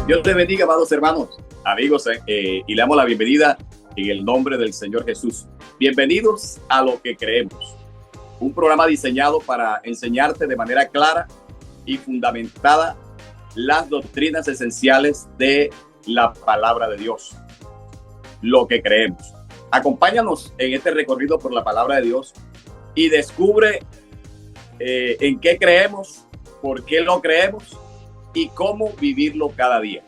Dios te bendiga, amados hermanos, amigos, y le damos la bienvenida en el nombre del Señor Jesús. Bienvenidos a Lo que Creemos, un programa diseñado para enseñarte de manera clara y fundamentada las doctrinas esenciales de la palabra de Dios, lo que creemos. Acompáñanos en este recorrido por la palabra de Dios y descubre en qué creemos, por qué lo creemos y cómo vivirlo cada día.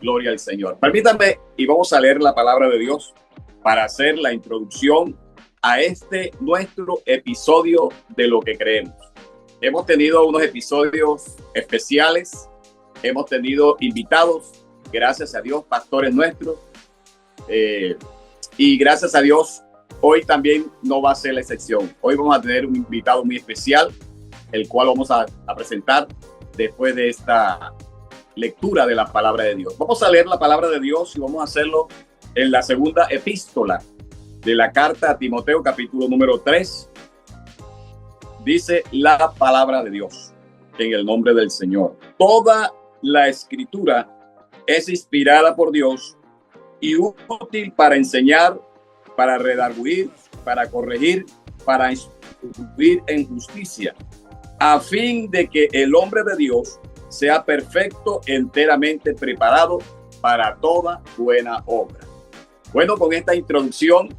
Gloria al Señor. Permítanme y vamos a leer la palabra de Dios para hacer la introducción a este nuestro episodio de lo que creemos. Hemos tenido unos episodios especiales, hemos tenido invitados, gracias a Dios, pastores nuestros, y gracias a Dios, hoy también no va a ser la excepción. Hoy vamos a tener un invitado muy especial, el cual vamos a presentar después de esta lectura de la palabra de Dios. Vamos a leer la palabra de Dios y vamos a hacerlo en la segunda epístola de la carta a Timoteo, capítulo número 3. Dice la palabra de Dios en el nombre del Señor. Toda la escritura es inspirada por Dios y útil para enseñar, para redarguir, para corregir, para instruir en justicia, a fin de que el hombre de Dios sea perfecto, enteramente preparado para toda buena obra. Bueno, con esta introducción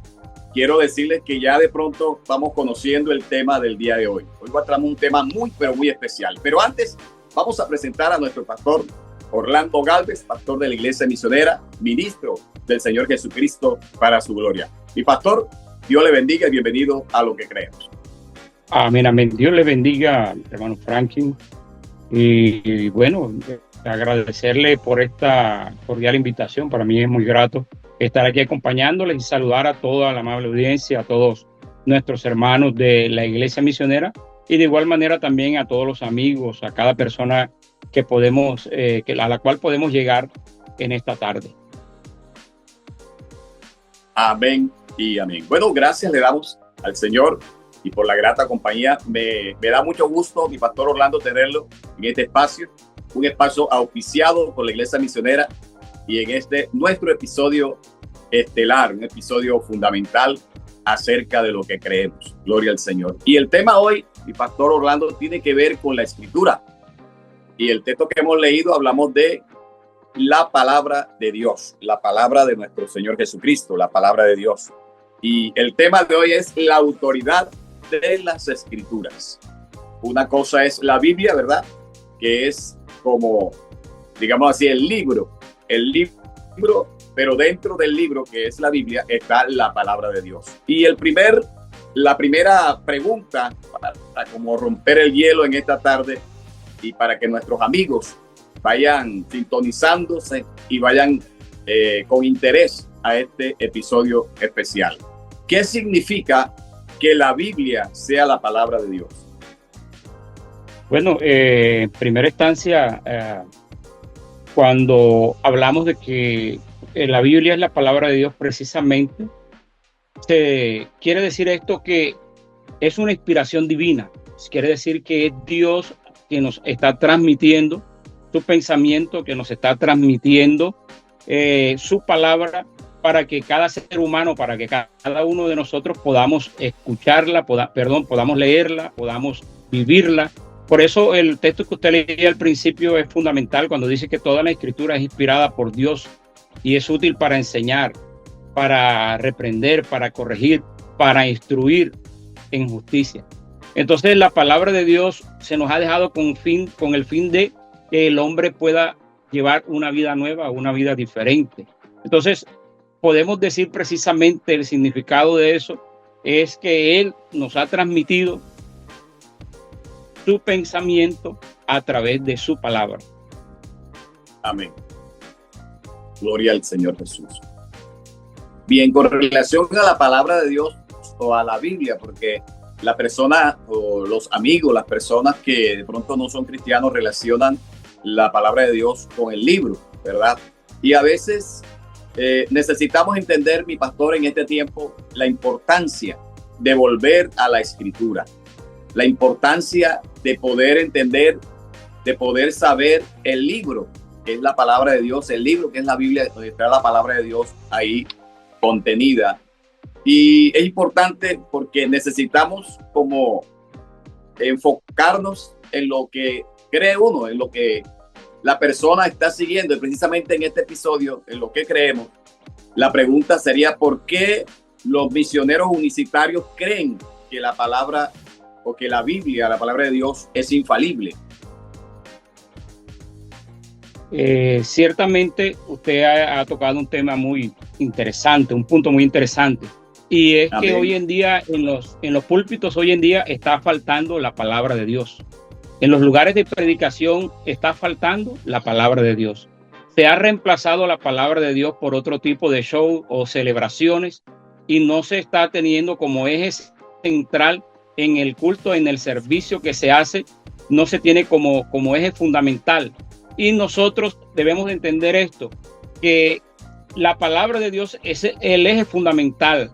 quiero decirles que ya de pronto vamos conociendo el tema del día de hoy. Hoy va a traer un tema muy, pero muy especial. Pero antes vamos a presentar a nuestro pastor Orlando Gálvez, pastor de la Iglesia Misionera, ministro del Señor Jesucristo para su gloria. Mi pastor, Dios le bendiga y bienvenido a Lo que Creemos. Amén, amén. Dios le bendiga, hermano Franklin. Y bueno, agradecerle por esta cordial invitación. Para mí es muy grato estar aquí acompañándoles y saludar a toda la amable audiencia, a todos nuestros hermanos de la Iglesia Misionera y de igual manera también a todos los amigos, a cada persona que podemos, a la cual podemos llegar en esta tarde. Amén y amén. Bueno, gracias le damos al Señor y por la grata compañía. Me da mucho gusto, mi pastor Orlando, tenerlo en este espacio, un espacio auspiciado por la Iglesia Misionera y en este nuestro episodio estelar, un episodio fundamental acerca de lo que creemos. Gloria al Señor. Y el tema hoy, mi pastor Orlando, tiene que ver con la Escritura. Y el texto que hemos leído hablamos de la palabra de Dios, la palabra de nuestro Señor Jesucristo, la palabra de Dios. Y el tema de hoy es la autoridad de las Escrituras. Una cosa es la Biblia, ¿verdad? Que es como, digamos así, el libro, pero dentro del libro que es la Biblia está la palabra de Dios. Y la primera pregunta para como romper el hielo en esta tarde y para que nuestros amigos vayan sintonizándose y vayan con interés a este episodio especial. ¿Qué significa que la Biblia sea la palabra de Dios? Bueno, en primera instancia, cuando hablamos de que la Biblia es la palabra de Dios, precisamente, quiere decir esto que es una inspiración divina. Quiere decir que es Dios que nos está transmitiendo su pensamiento, que nos está transmitiendo su palabra para que cada ser humano, para que cada uno de nosotros podamos escucharla, podamos leerla, podamos vivirla. Por eso el texto que usted leía al principio es fundamental cuando dice que toda la escritura es inspirada por Dios y es útil para enseñar, para reprender, para corregir, para instruir en justicia. Entonces la palabra de Dios se nos ha dejado con el fin de que el hombre pueda llevar una vida nueva, una vida diferente. Entonces podemos decir precisamente el significado de eso es que Él nos ha transmitido su pensamiento a través de su palabra. Amén. Gloria al Señor Jesús. Bien, con relación a la palabra de Dios o a la Biblia, porque la persona o los amigos, las personas que de pronto no son cristianos relacionan la palabra de Dios con el libro, ¿verdad? Y a veces necesitamos entender, mi pastor, en este tiempo, la importancia de volver a la Escritura, la importancia de poder entender, de poder saber el libro que es la palabra de Dios, el libro que es la Biblia, donde está la palabra de Dios ahí contenida. Y es importante porque necesitamos como enfocarnos en lo que cree uno, en lo que la persona está siguiendo. Y precisamente en este episodio, en lo que creemos, la pregunta sería: ¿por qué los misioneros unicitarios creen que la palabra o que la Biblia, la palabra de Dios, es infalible? Ciertamente usted ha tocado un tema muy interesante, un punto muy interesante. Y es que hoy en día, en los púlpitos, hoy en día está faltando la palabra de Dios. En los lugares de predicación está faltando la palabra de Dios. Se ha reemplazado la palabra de Dios por otro tipo de show o celebraciones y no se está teniendo como eje central en el culto, en el servicio que se hace, no se tiene como eje fundamental. Y nosotros debemos entender esto, que la palabra de Dios es el eje fundamental.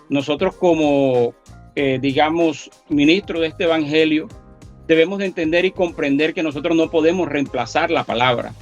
Nosotros como, digamos, ministros de este evangelio, debemos de entender y comprender que nosotros no podemos reemplazar la palabra.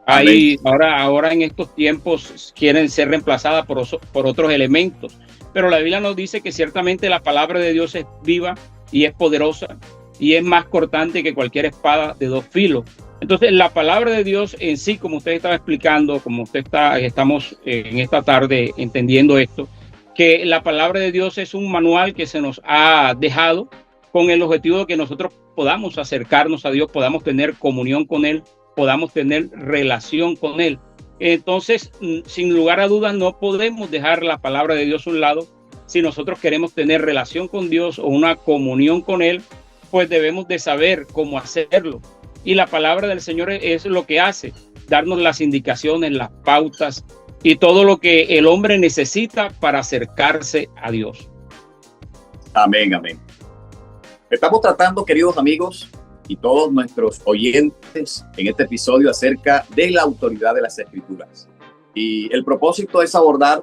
Ahora en estos tiempos quieren ser reemplazadas por otros elementos, pero la Biblia nos dice que ciertamente la palabra de Dios es viva y es poderosa y es más cortante que cualquier espada de dos filos. Entonces la palabra de Dios en sí, como usted estaba explicando, como estamos en esta tarde entendiendo esto, que la palabra de Dios es un manual que se nos ha dejado con el objetivo de que nosotros podamos acercarnos a Dios, podamos tener comunión con Él, podamos tener relación con Él. Entonces, sin lugar a dudas, no podemos dejar la palabra de Dios a un lado. Si nosotros queremos tener relación con Dios o una comunión con Él, pues debemos de saber cómo hacerlo. Y la palabra del Señor es lo que hace, darnos las indicaciones, las pautas y todo lo que el hombre necesita para acercarse a Dios. Amén, amén. Estamos tratando, queridos amigos y todos nuestros oyentes, en este episodio acerca de la autoridad de las Escrituras. Y el propósito es abordar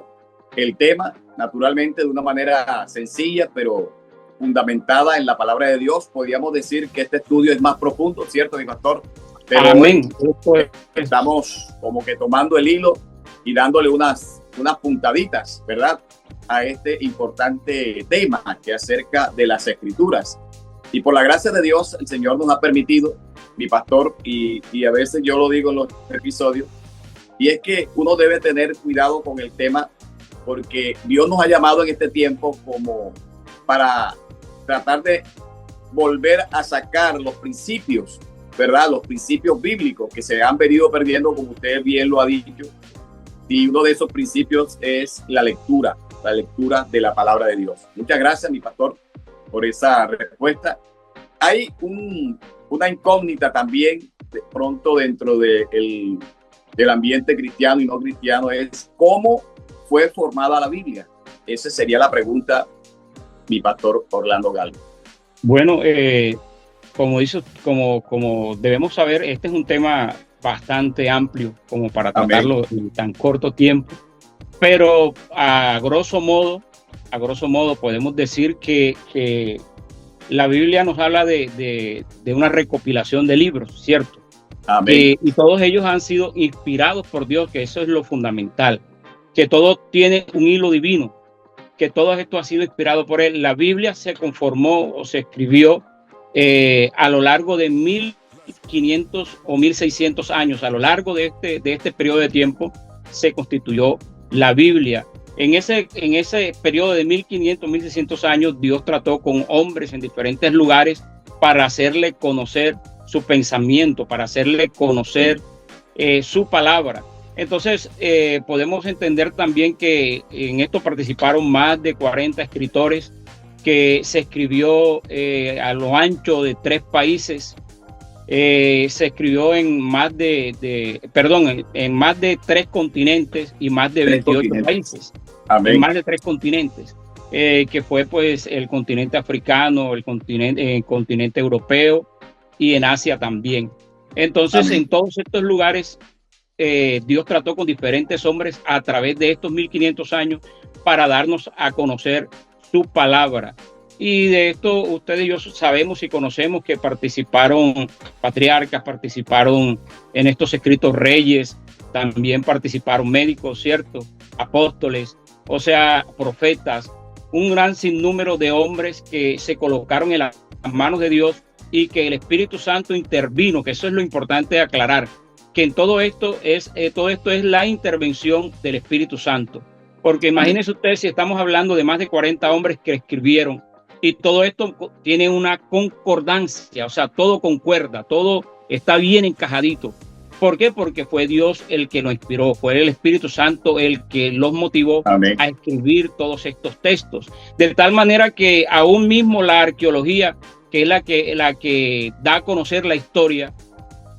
el tema, naturalmente, de una manera sencilla, pero fundamentada en la palabra de Dios. Podríamos decir que este estudio es más profundo, ¿cierto, mi pastor? Pero amén. Estamos como que tomando el hilo y dándole unas puntaditas, ¿verdad?, a este importante tema que acerca de las Escrituras. Y por la gracia de Dios, el Señor nos ha permitido, mi pastor, y a veces yo lo digo en los episodios, y es que uno debe tener cuidado con el tema, porque Dios nos ha llamado en este tiempo como para tratar de volver a sacar los principios, ¿verdad?, los principios bíblicos que se han venido perdiendo, como usted bien lo ha dicho. Y uno de esos principios es la lectura de la palabra de Dios. Muchas gracias, mi pastor, por esa respuesta. Hay una incógnita también de pronto dentro del ambiente cristiano y no cristiano, es cómo fue formada la Biblia. Esa sería la pregunta, mi pastor Orlando Galvez. Bueno, como debemos saber, este es un tema bastante amplio como para tratarlo en tan corto tiempo, pero a grosso modo podemos decir que la Biblia nos habla de una recopilación de libros, ¿cierto? Y todos ellos han sido inspirados por Dios, que eso es lo fundamental, que todo tiene un hilo divino, que todo esto ha sido inspirado por Él. La Biblia se conformó o se escribió a lo largo de 1500 o 1600 años. A lo largo de este periodo de tiempo se constituyó la Biblia. En ese periodo de 1500, 1600 años, Dios trató con hombres en diferentes lugares para hacerle conocer su pensamiento, para hacerle conocer su palabra. Entonces, podemos entender también que en esto participaron más de 40 escritores, que se escribió a lo ancho de 3 países. Se escribió en más de 3 continentes y más de 28 países. Amén. En más de 3 continentes, que fue pues el continente africano, el continente europeo y en Asia también. Entonces, amén, en todos estos lugares Dios trató con diferentes hombres a través de estos 1500 años para darnos a conocer su palabra. Y de esto ustedes y yo sabemos y conocemos que participaron patriarcas, participaron en estos escritos reyes, también participaron médicos, ¿cierto? Apóstoles, o sea, profetas, un gran sinnúmero de hombres que se colocaron en las manos de Dios y que el Espíritu Santo intervino, que eso es lo importante de aclarar, que en todo esto es la intervención del Espíritu Santo. Porque imagínense ustedes si estamos hablando de más de 40 hombres que escribieron y todo esto tiene una concordancia, o sea, todo concuerda, todo está bien encajadito. ¿Por qué? Porque fue Dios el que lo inspiró, fue el Espíritu Santo el que los motivó Amén. a escribir todos estos textos. De tal manera que aún mismo la arqueología, que es la que da a conocer la historia,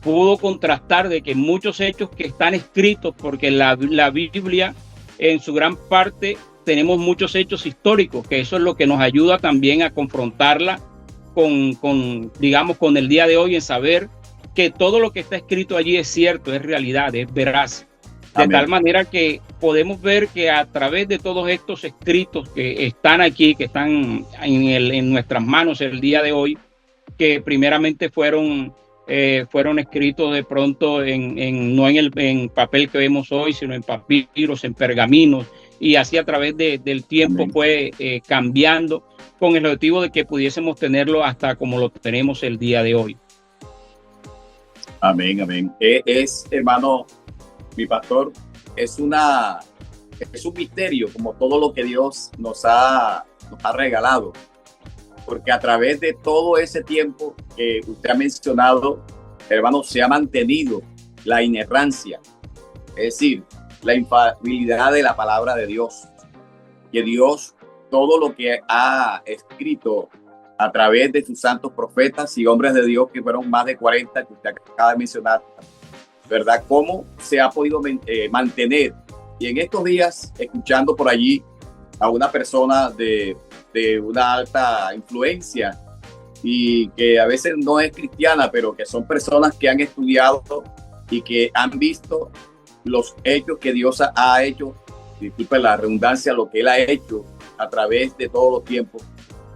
pudo contrastar de que muchos hechos que están escritos, porque la Biblia en su gran parte tenemos muchos hechos históricos, que eso es lo que nos ayuda también a confrontarla digamos, con el día de hoy, en saber que todo lo que está escrito allí es cierto, es realidad, es veraz. De Amén. tal manera que podemos ver que a través de todos estos escritos que están aquí, que están en nuestras manos el día de hoy, que primeramente fueron escritos de pronto no en papel que vemos hoy, sino en papiros, en pergaminos, y así a través del tiempo Amén. fue cambiando con el objetivo de que pudiésemos tenerlo hasta como lo tenemos el día de hoy. Amén, amén. Hermano, mi pastor, es un misterio, como todo lo que Dios nos ha regalado, porque a través de todo ese tiempo que usted ha mencionado, hermano, se ha mantenido la inerrancia, es decir, la infalibilidad de la palabra de Dios, que Dios, todo lo que ha escrito a través de sus santos profetas y hombres de Dios, que fueron más de 40 que usted acaba de mencionar, ¿verdad? ¿Cómo se ha podido mantener? Y en estos días, escuchando por allí a una persona de una alta influencia y que a veces no es cristiana, pero que son personas que han estudiado y que han visto los hechos que Dios ha hecho, disculpe la redundancia, lo que Él ha hecho a través de todos los tiempos.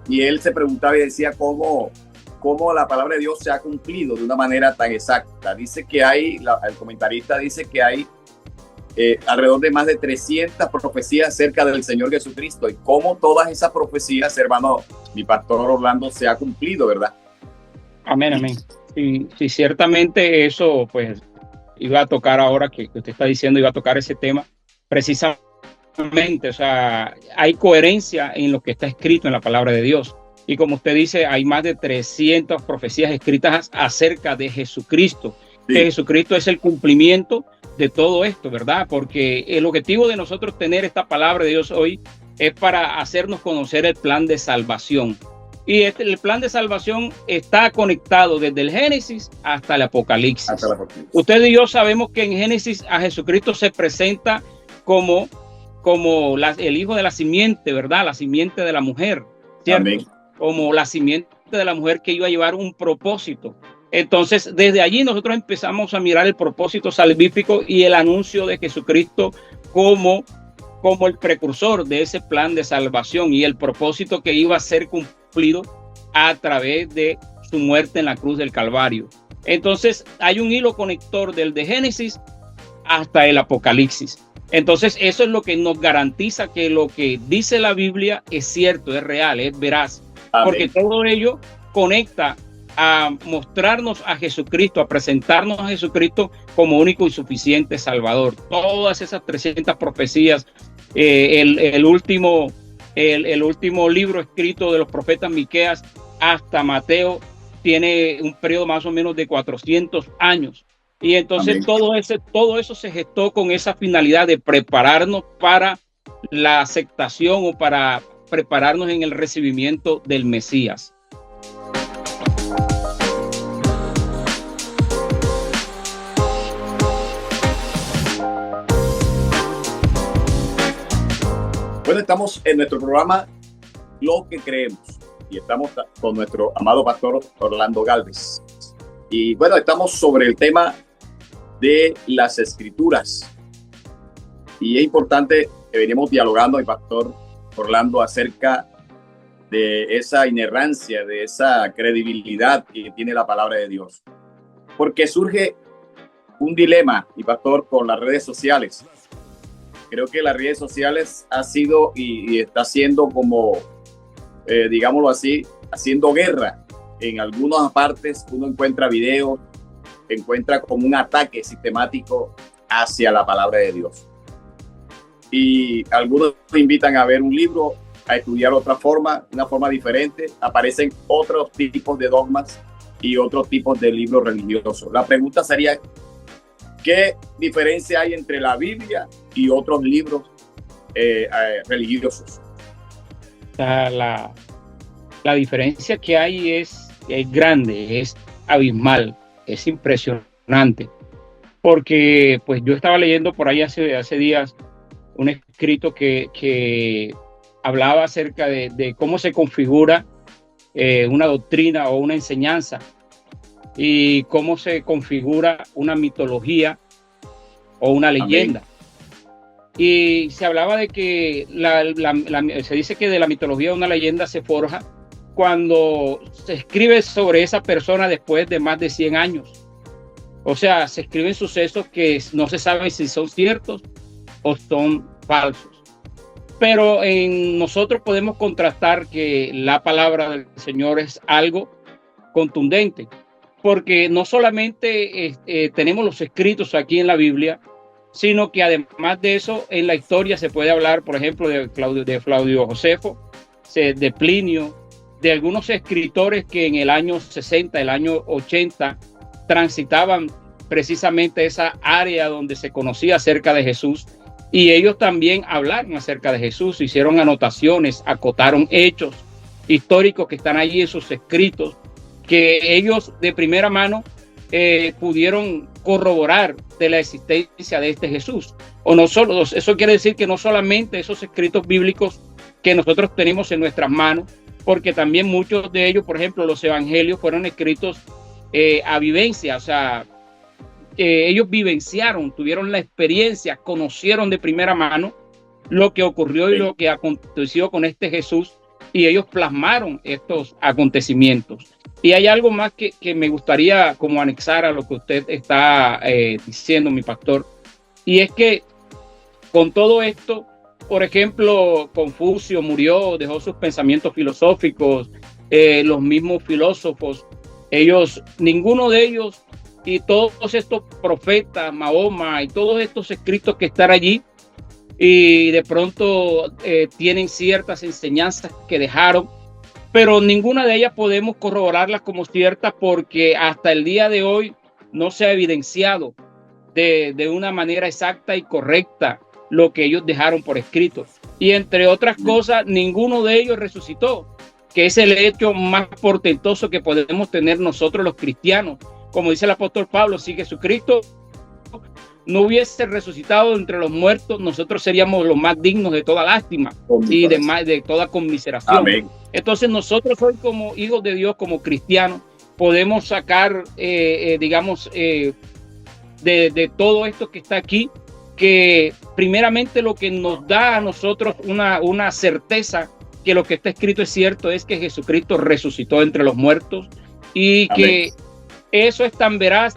Y él se preguntaba y decía cómo la palabra de Dios se ha cumplido de una manera tan exacta. Dice que el comentarista dice que hay alrededor de más de 300 profecías acerca del Señor Jesucristo, y cómo todas esas profecías, hermano, mi pastor Orlando, se ha cumplido, ¿verdad? Amén, amén. Sí, ciertamente eso, pues, iba a tocar ahora que usted está diciendo, iba a tocar ese tema precisamente. O sea, hay coherencia en lo que está escrito en la palabra de Dios. Y como usted dice, hay más de 300 profecías escritas acerca de Jesucristo. Sí. Que Jesucristo es el cumplimiento de todo esto, ¿verdad? Porque el objetivo de nosotros tener esta palabra de Dios hoy es para hacernos conocer el plan de salvación. Y el plan de salvación está conectado desde el Génesis hasta el Apocalipsis. Usted y yo sabemos que en Génesis a Jesucristo se presenta como el hijo de la simiente, ¿verdad? La simiente de la mujer, ¿cierto? Amén. Como la simiente de la mujer que iba a llevar un propósito. Entonces, desde allí nosotros empezamos a mirar el propósito salvífico y el anuncio de Jesucristo como el precursor de ese plan de salvación y el propósito que iba a ser cumplido a través de su muerte en la cruz del Calvario. Entonces, hay un hilo conector del de Génesis hasta el Apocalipsis. Entonces, eso es lo que nos garantiza que lo que dice la Biblia es cierto, es real, es veraz. Amén. Porque todo ello conecta a mostrarnos a Jesucristo, a presentarnos a Jesucristo como único y suficiente Salvador. Todas esas 300 profecías, el último libro escrito de los profetas Miqueas hasta Mateo tiene un periodo más o menos de 400 años. Y entonces todo eso se gestó con esa finalidad de prepararnos para la aceptación o para prepararnos en el recibimiento del Mesías. Bueno, estamos en nuestro programa Lo que Creemos y estamos con nuestro amado pastor Orlando Gálvez. Y bueno, estamos sobre el tema de las Escrituras. Y es importante que venimos dialogando, el pastor Orlando, acerca de esa inerrancia, de esa credibilidad que tiene la palabra de Dios. Porque surge un dilema, y pastor, con las redes sociales. Creo que las redes sociales ha sido y está siendo como, digámoslo así, haciendo guerra. En algunas partes uno encuentra videos, encuentra como un ataque sistemático hacia la palabra de Dios. Y algunos invitan a ver un libro, a estudiar otra forma, una forma diferente. Aparecen otros tipos de dogmas y otros tipos de libros religiosos. La pregunta sería, ¿qué diferencia hay entre la Biblia y otros libros religiosos? La diferencia que hay es grande, es abismal, es impresionante. Porque pues yo estaba leyendo por ahí hace días un escrito que hablaba acerca de cómo se configura una doctrina o una enseñanza y cómo se configura una mitología o una leyenda. Amén. Y se hablaba de que se dice que de la mitología o una leyenda se forja cuando se escribe sobre esa persona después de más de 100 años. O sea, se escriben sucesos que no se sabe si son ciertos o son falsos. Pero en nosotros podemos contrastar que la palabra del Señor es algo contundente, porque no solamente tenemos los escritos aquí en la Biblia, sino que además de eso, en la historia se puede hablar, por ejemplo, de Flavio Josefo, de Plinio, de algunos escritores que en el año 60, el año 80, transitaban precisamente esa área donde se conocía acerca de Jesús, y ellos también hablaron acerca de Jesús, hicieron anotaciones, acotaron hechos históricos que están allí en sus escritos, que ellos de primera mano pudieron corroborar de la existencia de este Jesús. O no solo, eso quiere decir que no solamente esos escritos bíblicos que nosotros tenemos en nuestras manos, porque también muchos de ellos, por ejemplo, los evangelios fueron escritos a vivencia, o sea, ellos vivenciaron, tuvieron la experiencia, conocieron de primera mano lo que ocurrió y lo que aconteció con este Jesús, y ellos plasmaron estos acontecimientos. Y hay algo más que me gustaría como anexar a lo que usted está diciendo, mi pastor, y es que con todo esto, por ejemplo, Confucio murió, dejó sus pensamientos filosóficos, los mismos filósofos, ninguno de ellos, y todos estos profetas, Mahoma y todos estos escritos que están allí, y de pronto tienen ciertas enseñanzas que dejaron, pero ninguna de ellas podemos corroborarlas como ciertas, porque hasta el día de hoy no se ha evidenciado de una manera exacta y correcta lo que ellos dejaron por escrito. Y entre otras cosas, ninguno de ellos resucitó, que es el hecho más portentoso que podemos tener nosotros los cristianos. Como dice el apóstol Pablo, si Jesucristo no hubiese resucitado entre los muertos, nosotros seríamos los más dignos de toda lástima y de toda conmiseración. Amén. Entonces nosotros hoy, como hijos de Dios, como cristianos, podemos sacar, de todo esto que está aquí, que primeramente lo que nos da a nosotros una certeza que lo que está escrito es cierto, es que Jesucristo resucitó entre los muertos, y amén, que eso es tan veraz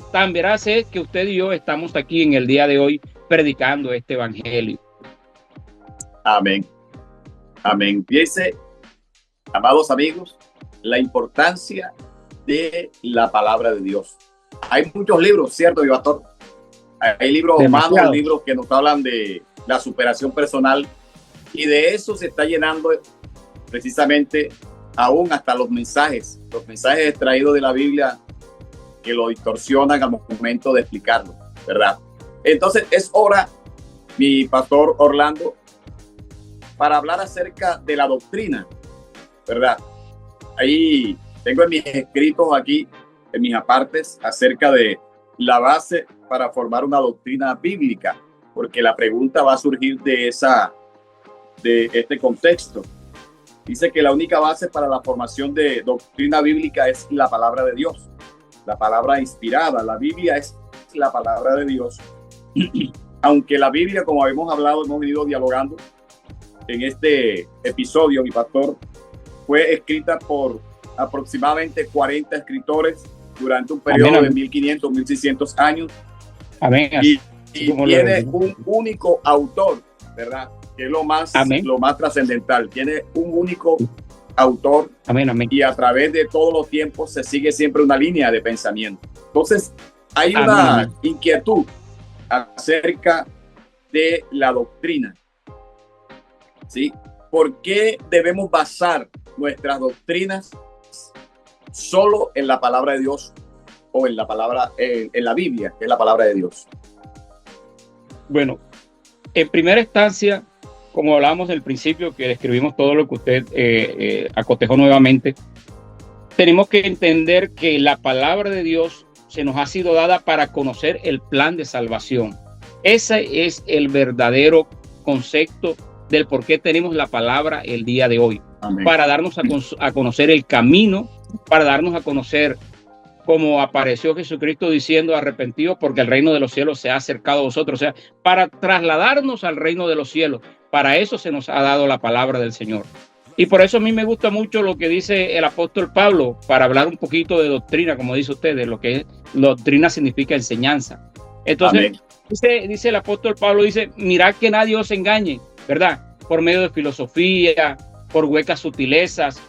es que usted y yo estamos aquí en el día de hoy predicando este evangelio. Amén. Amén. Fíjense, amados amigos, la importancia de la palabra de Dios. Hay muchos libros, ¿cierto, mi pastor? Hay libros humanos, libros que nos hablan de la superación personal, y de eso se está llenando precisamente aún hasta los mensajes extraídos de la Biblia, que lo distorsionan al momento de explicarlo, ¿verdad? Entonces es hora, mi pastor Orlando, para hablar acerca de la doctrina, ¿verdad? Ahí tengo en mis escritos aquí, en mis apartes, acerca de la base para formar una doctrina bíblica, porque la pregunta va a surgir de este contexto. Dice que la única base para la formación de doctrina bíblica es la palabra de Dios, la palabra inspirada. La Biblia es la palabra de Dios. Aunque la Biblia, como habíamos hablado, hemos venido dialogando en este episodio, mi pastor, fue escrita por aproximadamente 40 escritores durante un periodo Amén. de 1500, 1600 años. Amén. Y tiene un único autor, ¿verdad? Que es lo más trascendental. Tiene un único autor. Amén, amén. Y a través de todos los tiempos se sigue siempre una línea de pensamiento. Entonces, hay una inquietud acerca de la doctrina, ¿sí? ¿Por qué debemos basar nuestras doctrinas solo en la palabra de Dios o en la palabra, en la Biblia, que es la palabra de Dios? Bueno, en primera instancia, como hablábamos del principio, que describimos todo lo que usted acotejó nuevamente, tenemos que entender que la palabra de Dios se nos ha sido dada para conocer el plan de salvación. Ese es el verdadero concepto del por qué tenemos la palabra el día de hoy. Amén. Para darnos a conocer el camino, para darnos a conocer como apareció Jesucristo diciendo: arrepentidos porque el reino de los cielos se ha acercado a vosotros. O sea, para trasladarnos al reino de los cielos. Para eso se nos ha dado la palabra del Señor. Y por eso a mí me gusta mucho lo que dice el apóstol Pablo, para hablar un poquito de doctrina, como dice usted, de lo que es doctrina significa enseñanza. Entonces, dice el apóstol Pablo, dice: mirad que nadie os engañe, ¿verdad? Por medio de filosofía, por huecas sutilezas,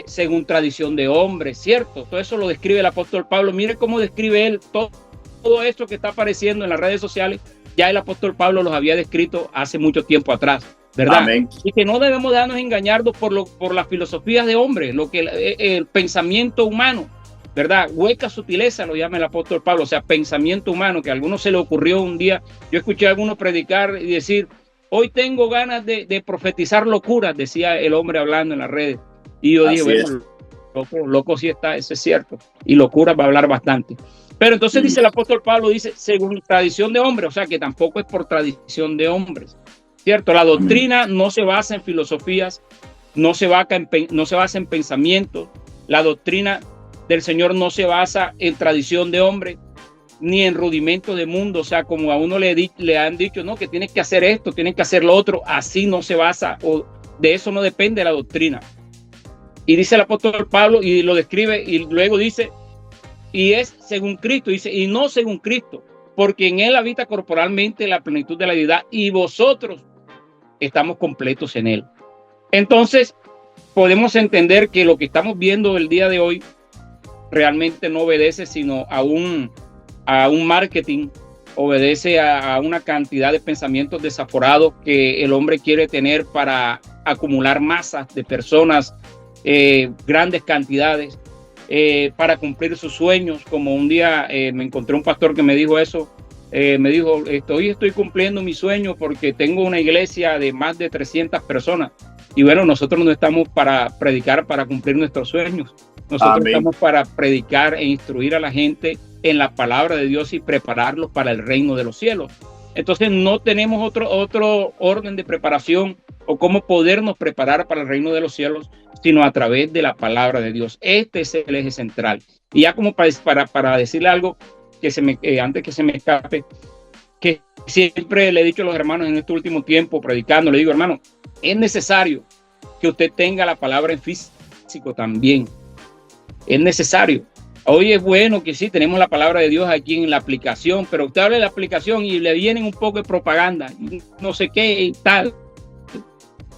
según tradición de hombres, ¿cierto? Todo eso lo describe el apóstol Pablo. Mire cómo describe él todo esto que está apareciendo en las redes sociales. Ya el apóstol Pablo los había descrito hace mucho tiempo atrás, ¿verdad? Amén. Y que no debemos dejarnos engañarnos por las filosofías de hombres, lo que el pensamiento humano, ¿verdad? Hueca sutileza lo llama el apóstol Pablo, o sea, pensamiento humano, que a algunos se le ocurrió un día. Yo escuché a algunos predicar y decir: hoy tengo ganas de profetizar locuras, decía el hombre hablando en las redes. Y yo dije: bueno, loco sí está, eso es cierto. Y locura va a hablar bastante. Pero entonces dice el apóstol Pablo, dice: según tradición de hombres, o sea que tampoco es por tradición de hombres, ¿cierto? La doctrina no se basa en filosofías, no se basa en pensamientos. La doctrina del Señor no se basa en tradición de hombre, ni en rudimentos de mundo. O sea, como a uno le han dicho, no, que tienes que hacer esto, tienes que hacer lo otro. Así no se basa, o de eso no depende la doctrina. Y dice el apóstol Pablo, y lo describe, y luego dice: y es según Cristo, dice, y no según Cristo, porque en él habita corporalmente la plenitud de la deidad, y vosotros estamos completos en él. Entonces, podemos entender que lo que estamos viendo el día de hoy realmente no obedece sino a un marketing, obedece a una cantidad de pensamientos desaforados que el hombre quiere tener para acumular masas de personas, grandes cantidades, para cumplir sus sueños. Como un día me encontré un pastor que me dijo eso, me dijo: hoy estoy cumpliendo mi sueño porque tengo una iglesia de más de 300 personas. Y bueno, nosotros no estamos para predicar para cumplir nuestros sueños. Nosotros estamos para predicar e instruir a la gente en la palabra de Dios y prepararlos para el reino de los cielos. Entonces no tenemos otro orden de preparación o cómo podernos preparar para el reino de los cielos, sino a través de la palabra de Dios. Este es el eje central. Y ya como para decirle algo que antes que se me escape, que siempre le he dicho a los hermanos en este último tiempo predicando, le digo: hermano, es necesario que usted tenga la palabra en físico también. Es necesario. Hoy es bueno que sí, tenemos la palabra de Dios aquí en la aplicación, pero usted abre la aplicación y le vienen un poco de propaganda, no sé qué y tal.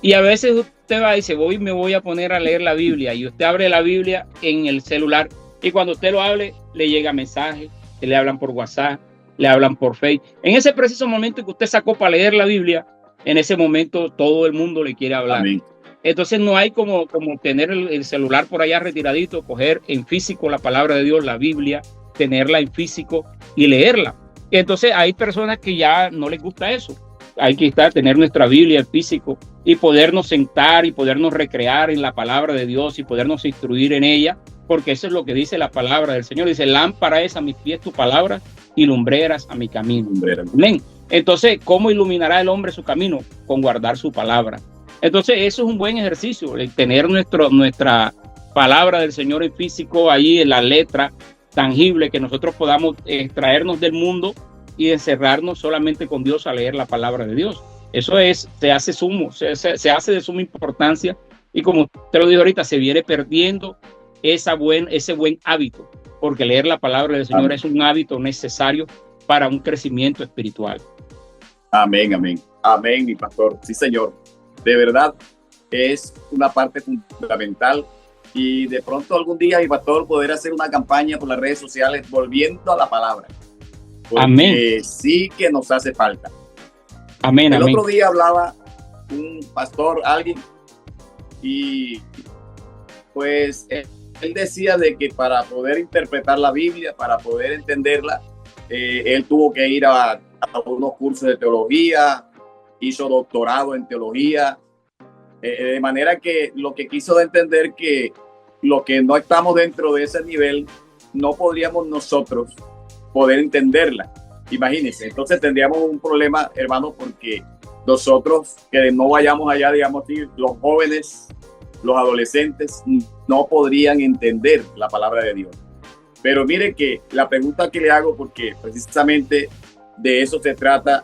Y a veces usted va y dice: me voy a poner a leer la Biblia, y usted abre la Biblia en el celular, y cuando usted lo hable, le llega mensajes, le hablan por WhatsApp, le hablan por Facebook. En ese preciso momento que usted sacó para leer la Biblia, en ese momento todo el mundo le quiere hablar. Amén. Entonces no hay como tener el celular por allá retiradito, coger en físico la palabra de Dios, la Biblia, tenerla en físico y leerla. Entonces hay personas que ya no les gusta eso. Hay que tener nuestra Biblia en físico y podernos sentar y podernos recrear en la palabra de Dios y podernos instruir en ella, porque eso es lo que dice la palabra del Señor. Dice: lámpara es a mis pies tu palabra y lumbreras a mi camino. Amén. Entonces, ¿cómo iluminará el hombre su camino? Con guardar su palabra. Entonces, eso es un buen ejercicio, el tener nuestra palabra del Señor en físico, ahí en la letra tangible, que nosotros podamos extraernos del mundo y encerrarnos solamente con Dios a leer la palabra de Dios. Eso se hace de suma importancia Y como usted lo dijo ahorita, se viene perdiendo ese buen hábito, porque leer la palabra del Señor es un hábito necesario para un crecimiento espiritual. Amén, amén. Amén, mi pastor. Sí, Señor. De verdad, es una parte fundamental. Y de pronto algún día, mi pastor, poder hacer una campaña por las redes sociales volviendo a la palabra. Porque amén. Sí que nos hace falta. Amén, El amén. otro día hablaba un pastor, alguien, y pues él decía de que para poder interpretar la Biblia, para poder entenderla, él tuvo que ir a unos cursos de teología, hizo doctorado en teología, de manera que lo que quiso entender que lo que no estamos dentro de ese nivel, no podríamos nosotros poder entenderla. Imagínense, entonces tendríamos un problema, hermano, porque nosotros que no vayamos allá, digamos, los jóvenes, los adolescentes, no podrían entender la palabra de Dios. Pero mire que la pregunta que le hago, porque precisamente de eso se trata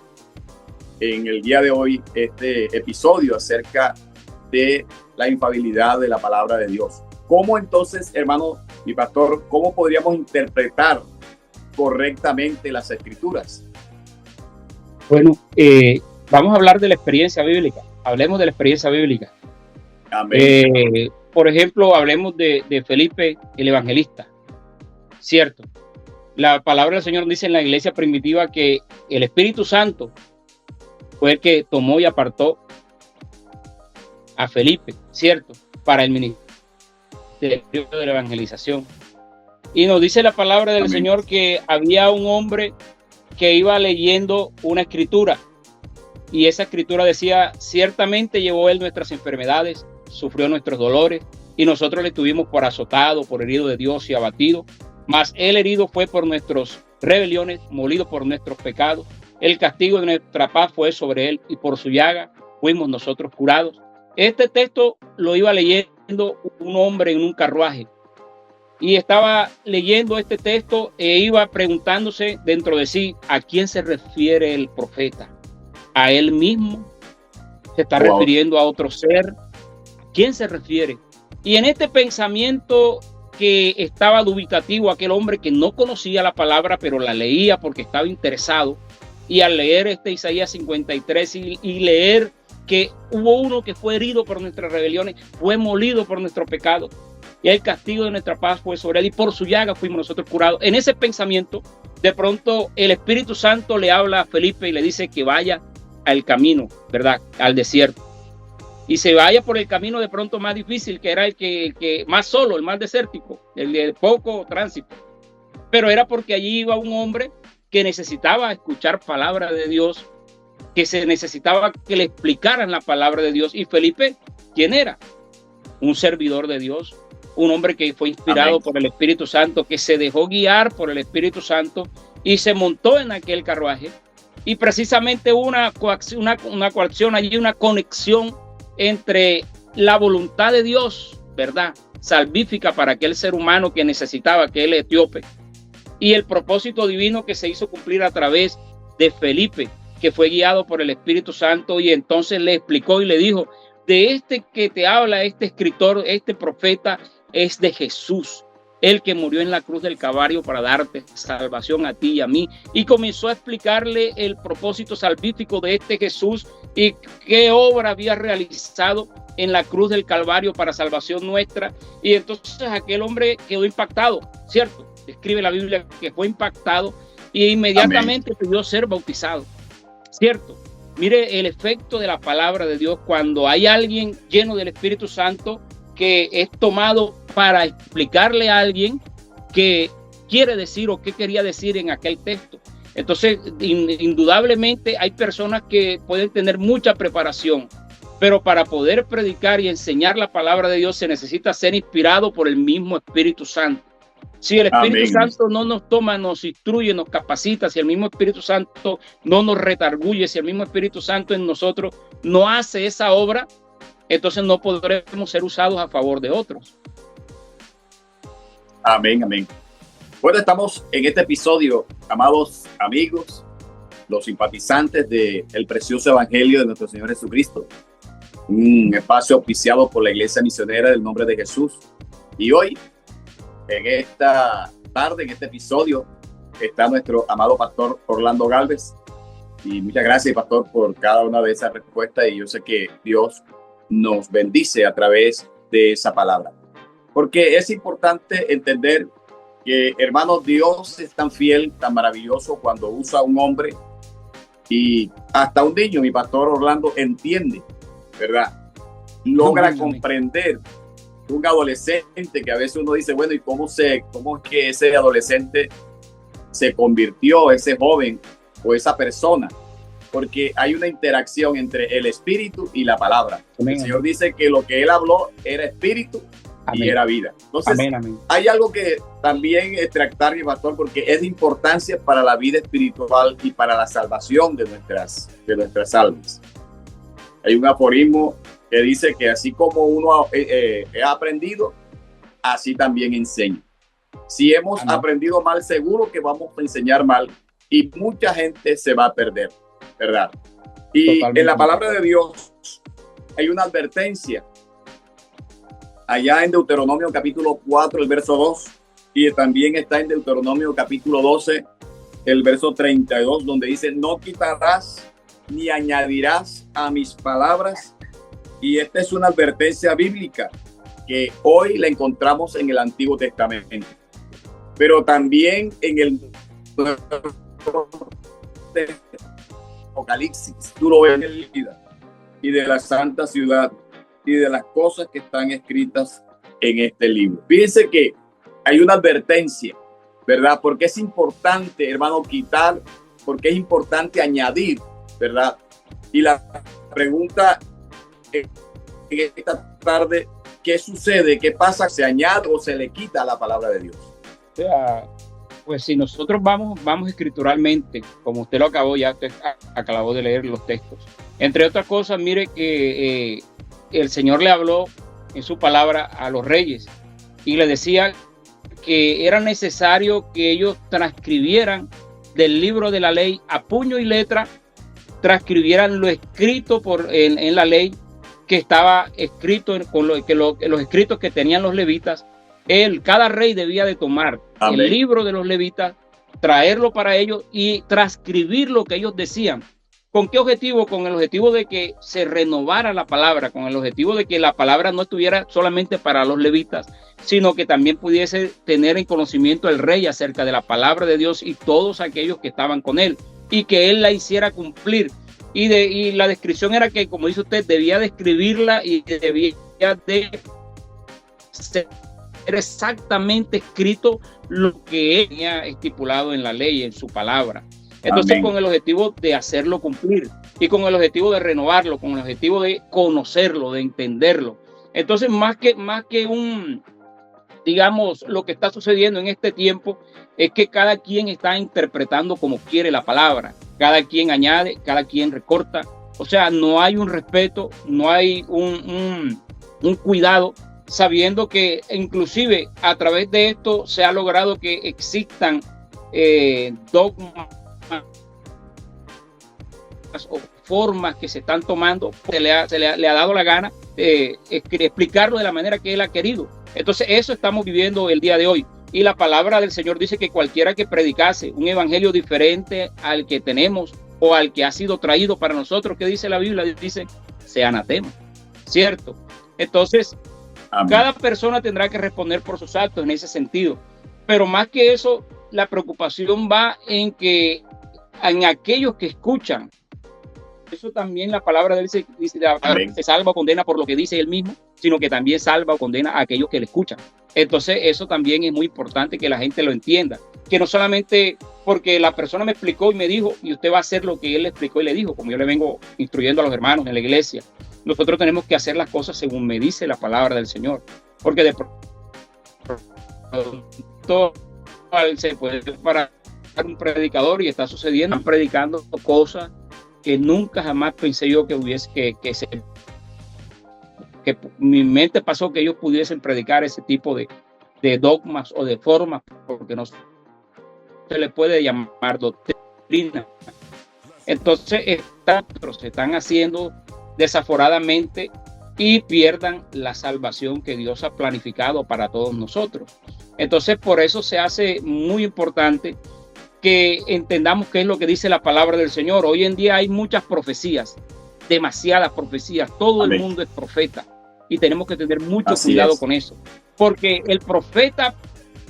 en el día de hoy, este episodio acerca de la infalibilidad de la palabra de Dios. ¿Cómo entonces, hermano y pastor, cómo podríamos interpretar correctamente las escrituras? Bueno, vamos a hablar de la experiencia bíblica. Hablemos de la experiencia bíblica. Amén. Por ejemplo, hablemos de Felipe el evangelista. Cierto. La palabra del Señor dice en la iglesia primitiva que el Espíritu Santo fue el que tomó y apartó a Felipe, cierto, para el ministerio de la evangelización. Y nos dice la palabra del Amén. Señor que había un hombre que iba leyendo una escritura, y esa escritura decía: ciertamente llevó él nuestras enfermedades, sufrió nuestros dolores, y nosotros le tuvimos por azotado, por herido de Dios y abatido, mas él herido fue por nuestras rebeliones, molido por nuestros pecados. El castigo de nuestra paz fue sobre él, y por su llaga fuimos nosotros curados. Este texto lo iba leyendo un hombre en un carruaje, y estaba leyendo este texto e iba preguntándose dentro de sí: ¿a quién se refiere el profeta? ¿A él mismo? ¿Se está refiriendo a otro ser? ¿A quién se refiere? Y en este pensamiento que estaba dubitativo, aquel hombre que no conocía la palabra, pero la leía porque estaba interesado, y al leer este Isaías 53 y leer que hubo uno que fue herido por nuestras rebeliones, fue molido por nuestro pecado, y el castigo de nuestra paz fue sobre él, y por su llaga fuimos nosotros curados. En ese pensamiento, de pronto el Espíritu Santo le habla a Felipe y le dice que vaya al camino, ¿verdad? Al desierto. Y se vaya por el camino de pronto más difícil, que era el que más solo, el más desértico, el de poco tránsito. Pero era porque allí iba un hombre que necesitaba escuchar palabra de Dios, que se necesitaba que le explicaran la palabra de Dios. Y Felipe, ¿quién era? Un servidor de Dios, un hombre que fue inspirado por el Espíritu Santo, que se dejó guiar por el Espíritu Santo y se montó en aquel carruaje. Y precisamente una coacción allí, una conexión entre la voluntad de Dios, ¿verdad?, salvífica para aquel ser humano que necesitaba, aquel etíope, y el propósito divino que se hizo cumplir a través de Felipe, que fue guiado por el Espíritu Santo, y entonces le explicó y le dijo: de este que te habla este escritor, este profeta, es de Jesús, el que murió en la cruz del Calvario para darte salvación a ti y a mí. Y comenzó a explicarle el propósito salvífico de este Jesús y qué obra había realizado en la cruz del Calvario para salvación nuestra. Y entonces aquel hombre quedó impactado, ¿cierto? Escribe la Biblia que fue impactado y inmediatamente pidió ser bautizado, ¿cierto? Mire el efecto de la palabra de Dios cuando hay alguien lleno del Espíritu Santo que es tomado para explicarle a alguien qué quiere decir o qué quería decir en aquel texto. Entonces, indudablemente hay personas que pueden tener mucha preparación, pero para poder predicar y enseñar la palabra de Dios se necesita ser inspirado por el mismo Espíritu Santo. Si el Espíritu Santo no nos toma, nos instruye, nos capacita, si el mismo Espíritu Santo no nos redarguye, si el mismo Espíritu Santo en nosotros no hace esa obra, entonces no podremos ser usados a favor de otros. Amén, amén. Bueno, estamos en este episodio, amados amigos, los simpatizantes del precioso evangelio de nuestro Señor Jesucristo. un espacio auspiciado por la Iglesia Misionera del Nombre de Jesús. Y hoy, en esta tarde, en este episodio, está nuestro amado pastor Orlando Galvez. Y muchas gracias, pastor, por cada una de esas respuestas. Y yo sé que Dios nos bendice a través de esa palabra. Porque es importante entender que, hermanos, Dios es tan fiel, tan maravilloso cuando usa a un hombre y hasta un niño. Mi pastor Orlando entiende, ¿verdad? Logra comprender un adolescente que a veces uno dice, bueno, ¿y cómo es que ese adolescente se convirtió, ese joven o esa persona? Porque hay una interacción entre el espíritu y la palabra. Amén. El Señor dice que lo que él habló era espíritu. Amén. Y era vida. Entonces, amén. Hay algo que también extractar, mi pastor, porque es de importancia para la vida espiritual y para la salvación de nuestras almas. Hay un aforismo que dice que así como uno ha aprendido, así también enseña. Si hemos aprendido mal, seguro que vamos a enseñar mal y mucha gente se va a perder, ¿verdad? Y totalmente. En la palabra de Dios hay una advertencia allá en Deuteronomio capítulo 4, el verso 2, y también está en Deuteronomio capítulo 12, el verso 32, donde dice, no quitarás ni añadirás a mis palabras. Y esta es una advertencia bíblica que hoy la encontramos en el Antiguo Testamento, pero también en el Apocalipsis. Tú lo ves en el vida y de la santa ciudad y de las cosas que están escritas en este libro. Fíjense que hay una advertencia, ¿verdad? Porque es importante, hermano, quitar, porque es importante añadir, ¿verdad? Y la pregunta en esta tarde, ¿qué sucede? ¿Qué pasa? ¿Se añade o se le quita a la palabra de Dios? O sea, pues si nosotros vamos escrituralmente, como usted lo acabó, ya usted acabó de leer los textos. Entre otras cosas, mire que el Señor le habló en su palabra a los reyes y le decía que era necesario que ellos transcribieran del libro de la ley a puño y letra, transcribieran lo escrito en la ley que estaba escrito con los escritos que tenían los levitas. Cada rey debía de tomar Amén. El libro de los levitas, traerlo para ellos y transcribir lo que ellos decían. ¿Con qué objetivo? Con el objetivo de que se renovara la palabra, con el objetivo de que la palabra no estuviera solamente para los levitas, sino que también pudiese tener en conocimiento el rey acerca de la palabra de Dios y todos aquellos que estaban con él, y que él la hiciera cumplir. Y la descripción era que, como dice usted, debía de escribirla y debía de ser exactamente escrito lo que él tenía estipulado en la ley, en su palabra. Entonces, Amén. Con el objetivo de hacerlo cumplir y con el objetivo de renovarlo, con el objetivo de conocerlo, de entenderlo. Entonces, más que digamos, lo que está sucediendo en este tiempo es que cada quien está interpretando como quiere la palabra. Cada quien añade, cada quien recorta. O sea, no hay un respeto, no hay un cuidado, sabiendo que inclusive a través de esto se ha logrado que existan dogmas o formas que se están tomando. Le ha dado la gana explicarlo de la manera que él ha querido. Entonces eso estamos viviendo el día de hoy, y la palabra del Señor dice que cualquiera que predicase un evangelio diferente al que tenemos o al que ha sido traído para nosotros, ¿qué dice la Biblia? Dice, sea anatema, ¿cierto? Entonces Amén. Cada persona tendrá que responder por sus actos en ese sentido, pero más que eso, la preocupación va en aquellos que escuchan. Eso también la palabra de él dice se salva o condena por lo que dice él mismo, sino que también salva o condena a aquellos que le escuchan. Entonces eso también es muy importante que la gente lo entienda, que no solamente porque la persona me explicó y me dijo, y usted va a hacer lo que él le explicó y le dijo, como yo le vengo instruyendo a los hermanos en la iglesia. Nosotros tenemos que hacer las cosas según me dice la palabra del Señor, porque de pronto se puede parar un predicador y está sucediendo, están predicando cosas que nunca jamás pensé yo que mi mente pasó que ellos pudiesen predicar ese tipo de dogmas o de formas, porque no se le puede llamar doctrina. Entonces se están haciendo desaforadamente y pierdan la salvación que Dios ha planificado para todos nosotros. Entonces, por eso se hace muy importante que entendamos qué es lo que dice la palabra del Señor. Hoy en día hay muchas profecías, demasiadas profecías. Todo Amén. el mundo es profeta y tenemos que tener mucho Así cuidado es. con eso, porque el profeta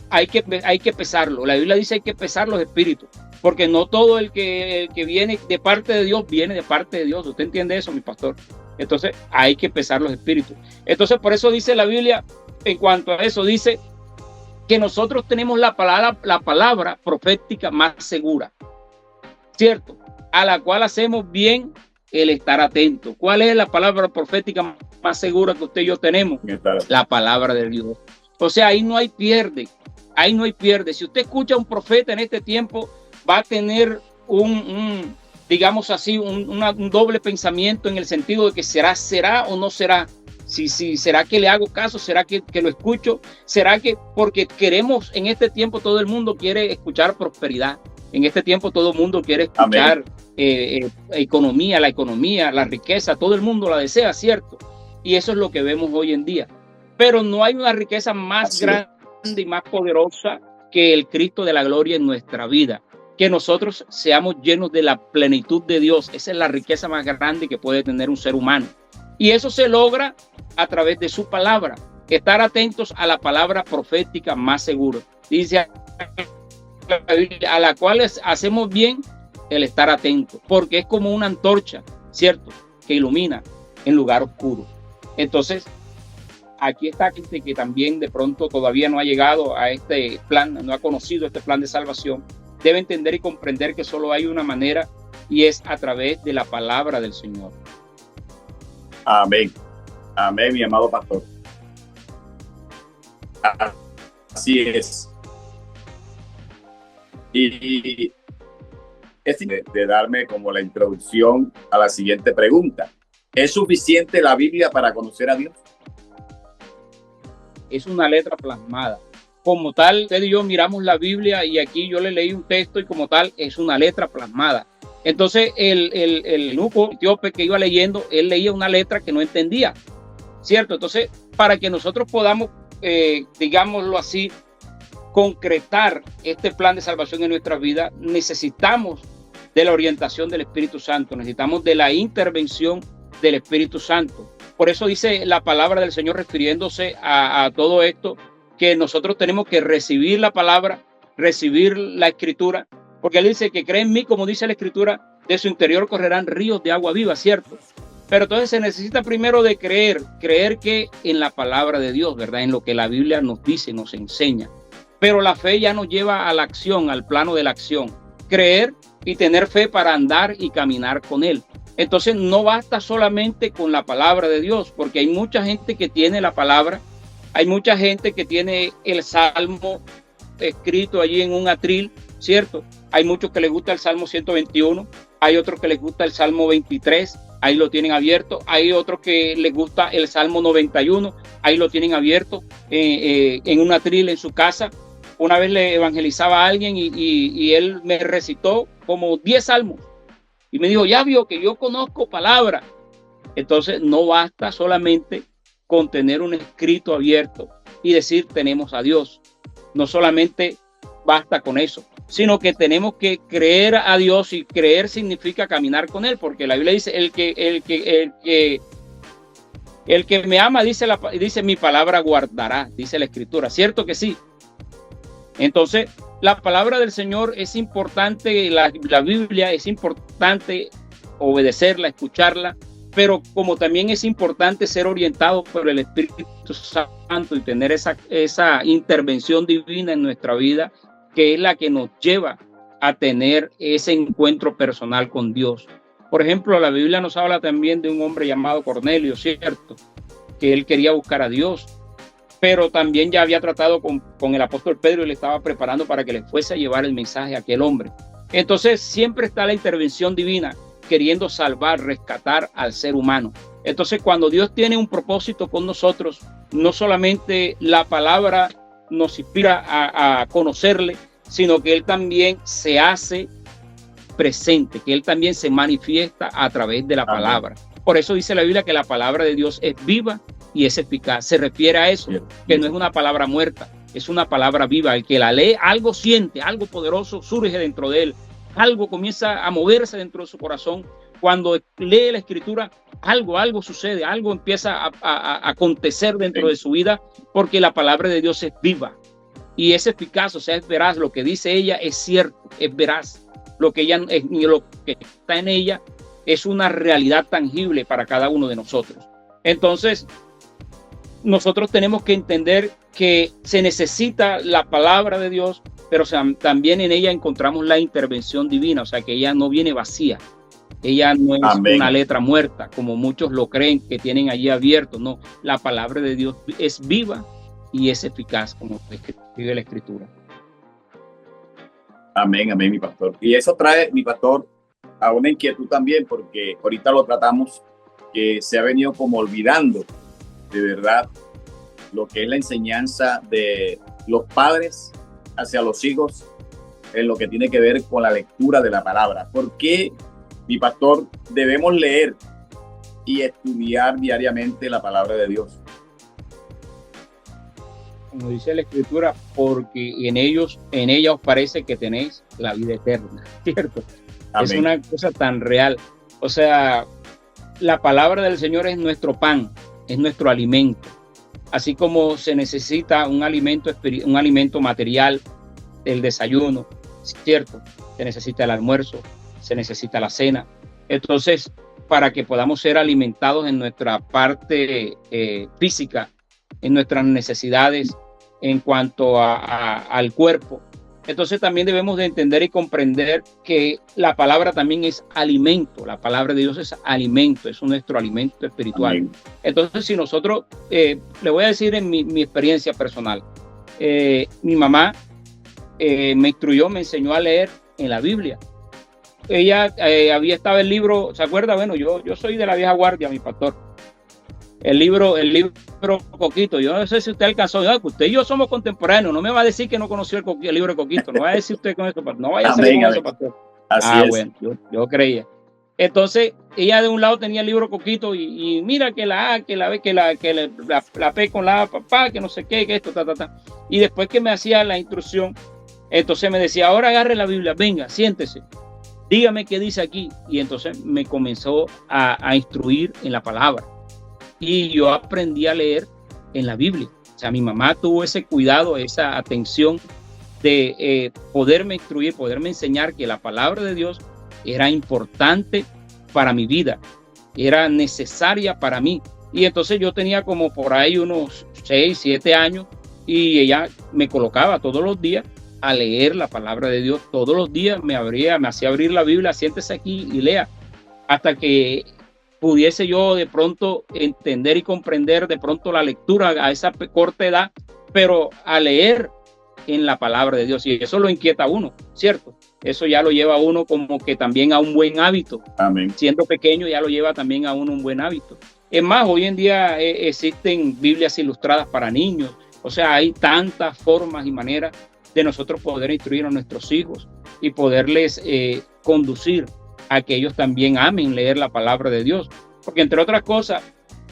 hay que pesarlo. La Biblia dice hay que pesar los espíritus, porque no todo el que viene de parte de Dios viene de parte de Dios. ¿Usted entiende eso, mi pastor? Entonces hay que pesar los espíritus. Entonces por eso dice la Biblia, en cuanto a eso, dice que nosotros tenemos la palabra profética más segura, ¿cierto? A la cual hacemos bien el estar atento. ¿Cuál es la palabra profética más segura que usted y yo tenemos? La palabra de Dios. O sea, ahí no hay pierde. Ahí no hay pierde. Si usted escucha a un profeta en este tiempo, va a tener digamos así, un doble pensamiento, en el sentido de que será o no será. Si será que le hago caso, será que lo escucho, será que, porque queremos, en este tiempo todo el mundo quiere escuchar prosperidad, en este tiempo todo el mundo quiere escuchar economía, la riqueza, todo el mundo la desea, ¿cierto? Y eso es lo que vemos hoy en día. Pero no hay una riqueza más grande y más poderosa que el Cristo de la gloria en nuestra vida, que nosotros seamos llenos de la plenitud de Dios. Esa es la riqueza más grande que puede tener un ser humano. Y eso se logra a través de su palabra, estar atentos a la palabra profética más segura. Dice a la cual hacemos bien el estar atentos, porque es como una antorcha, ¿cierto?, que ilumina en lugar oscuro. Entonces, aquí está gente que también de pronto todavía no ha llegado a este plan, no ha conocido este plan de salvación, debe entender y comprender que solo hay una manera, y es a través de la palabra del Señor. Amén. Amén, mi amado pastor. Así es. Y es de darme como la introducción a la siguiente pregunta. ¿Es suficiente la Biblia para conocer a Dios? Es una letra plasmada. Como tal, usted y yo miramos la Biblia y aquí yo le leí un texto y como tal es una letra plasmada. Entonces el grupo etíope que iba leyendo, él leía una letra que no entendía, ¿cierto? Entonces, para que nosotros podamos, digámoslo así, concretar este plan de salvación en nuestra vida, necesitamos de la orientación del Espíritu Santo, necesitamos de la intervención del Espíritu Santo. Por eso dice la palabra del Señor, refiriéndose a todo esto, que nosotros tenemos que recibir la palabra, recibir la Escritura, porque él dice que cree en mí, como dice la Escritura, de su interior correrán ríos de agua viva, ¿cierto? Pero entonces se necesita primero de creer que en la palabra de Dios, ¿verdad? En lo que la Biblia nos dice, nos enseña. Pero la fe ya nos lleva a la acción, al plano de la acción. Creer y tener fe para andar y caminar con Él. Entonces no basta solamente con la palabra de Dios, porque hay mucha gente que tiene la palabra, hay mucha gente que tiene el Salmo escrito allí en un atril, ¿cierto? Hay muchos que les gusta el Salmo 121, hay otros que les gusta el Salmo 23, ahí lo tienen abierto, hay otros que les gusta el Salmo 91, ahí lo tienen abierto en un atril en su casa. Una vez le evangelizaba a alguien y él me recitó como 10 salmos y me dijo, ya vio que yo conozco palabra. Entonces no basta solamente con tener un escrito abierto y decir tenemos a Dios. No solamente basta con eso, sino que tenemos que creer a Dios, y creer significa caminar con Él, porque la Biblia dice el que me ama, dice mi palabra guardará, dice la Escritura. ¿Cierto que sí? Entonces, la palabra del Señor es importante, la Biblia es importante obedecerla, escucharla, pero como también es importante ser orientado por el Espíritu Santo y tener esa intervención divina en nuestra vida, que es la que nos lleva a tener ese encuentro personal con Dios. Por ejemplo, la Biblia nos habla también de un hombre llamado Cornelio, ¿cierto? Que él quería buscar a Dios, pero también ya había tratado con el apóstol Pedro y le estaba preparando para que le fuese a llevar el mensaje a aquel hombre. Entonces siempre está la intervención divina, queriendo salvar, rescatar al ser humano. Entonces, cuando Dios tiene un propósito con nosotros, no solamente la palabra nos inspira a conocerle, sino que Él también se hace presente, que Él también se manifiesta a través de la palabra. Por eso dice la Biblia que la palabra de Dios es viva y es eficaz. Se refiere a eso, que no es una palabra muerta, es una palabra viva. El que la lee, algo siente, algo poderoso surge dentro de él, algo comienza a moverse dentro de su corazón. Cuando lee la Escritura, algo sucede, algo empieza a acontecer dentro de su vida, porque la palabra de Dios es viva y es eficaz, o sea, es veraz. Lo que dice ella es cierto, es veraz. Lo que está en ella es una realidad tangible para cada uno de nosotros. Entonces, nosotros tenemos que entender que se necesita la palabra de Dios, pero también en ella encontramos la intervención divina, o sea, que ella no viene vacía. Ella no es una letra muerta, como muchos lo creen, que tienen allí abierto. No, la palabra de Dios es viva y es eficaz, como escribe la Escritura. Amén, amén, mi pastor. Y eso trae, mi pastor, a una inquietud también, porque ahorita lo tratamos, que se ha venido como olvidando de verdad lo que es la enseñanza de los padres hacia los hijos en lo que tiene que ver con la lectura de la palabra. ¿Por qué, mi pastor, debemos leer y estudiar diariamente la palabra de Dios? Como dice la Escritura, porque en ella os parece que tenéis la vida eterna, ¿cierto? Amén. Es una cosa tan real. O sea, la palabra del Señor es nuestro pan, es nuestro alimento. Así como se necesita un alimento material, el desayuno, ¿cierto? Se necesita el almuerzo, se necesita la cena. Entonces, para que podamos ser alimentados en nuestra parte física, en nuestras necesidades en cuanto al cuerpo, entonces también debemos de entender y comprender que la palabra también es alimento. La palabra de Dios es alimento, es nuestro alimento espiritual. Amén. Entonces, si nosotros, le voy a decir en mi experiencia personal, mi mamá me instruyó, me enseñó a leer en la Biblia. Ella había estado el libro, ¿se acuerda? Bueno, yo soy de la vieja guardia, mi pastor. El libro Coquito, yo no sé si usted alcanzó, usted y yo somos contemporáneos, no me va a decir que no conoció el libro de Coquito, no va a decir usted con eso, no vaya a ser con eso, pastor. Así es. Bueno, yo creía. Entonces, ella de un lado tenía el libro Coquito y mira que la A, que la B, que la P con la A, papá, que no sé qué, que esto, Y después que me hacía la instrucción, entonces me decía, ahora agarre la Biblia, venga, siéntese, dígame qué dice aquí. Y entonces me comenzó a instruir en la palabra. Y yo aprendí a leer en la Biblia. O sea, mi mamá tuvo ese cuidado, esa atención de poderme instruir, poderme enseñar que la palabra de Dios era importante para mi vida, era necesaria para mí. Y entonces yo tenía como por ahí unos 6, 7 años y ella me colocaba todos los días a leer la palabra de Dios. Todos los días me hacía abrir la Biblia, siéntese aquí y lea, hasta que pudiese yo de pronto entender y comprender de pronto la lectura a esa corta edad, pero a leer en la palabra de Dios. Y eso lo inquieta a uno, ¿cierto? Eso ya lo lleva a uno como que también a un buen hábito. Amén. Siendo pequeño ya lo lleva también a uno un buen hábito. Es más, hoy en día existen Biblias ilustradas para niños. O sea, hay tantas formas y maneras de nosotros poder instruir a nuestros hijos y poderles conducir a que ellos también amen leer la palabra de Dios. Porque entre otras cosas,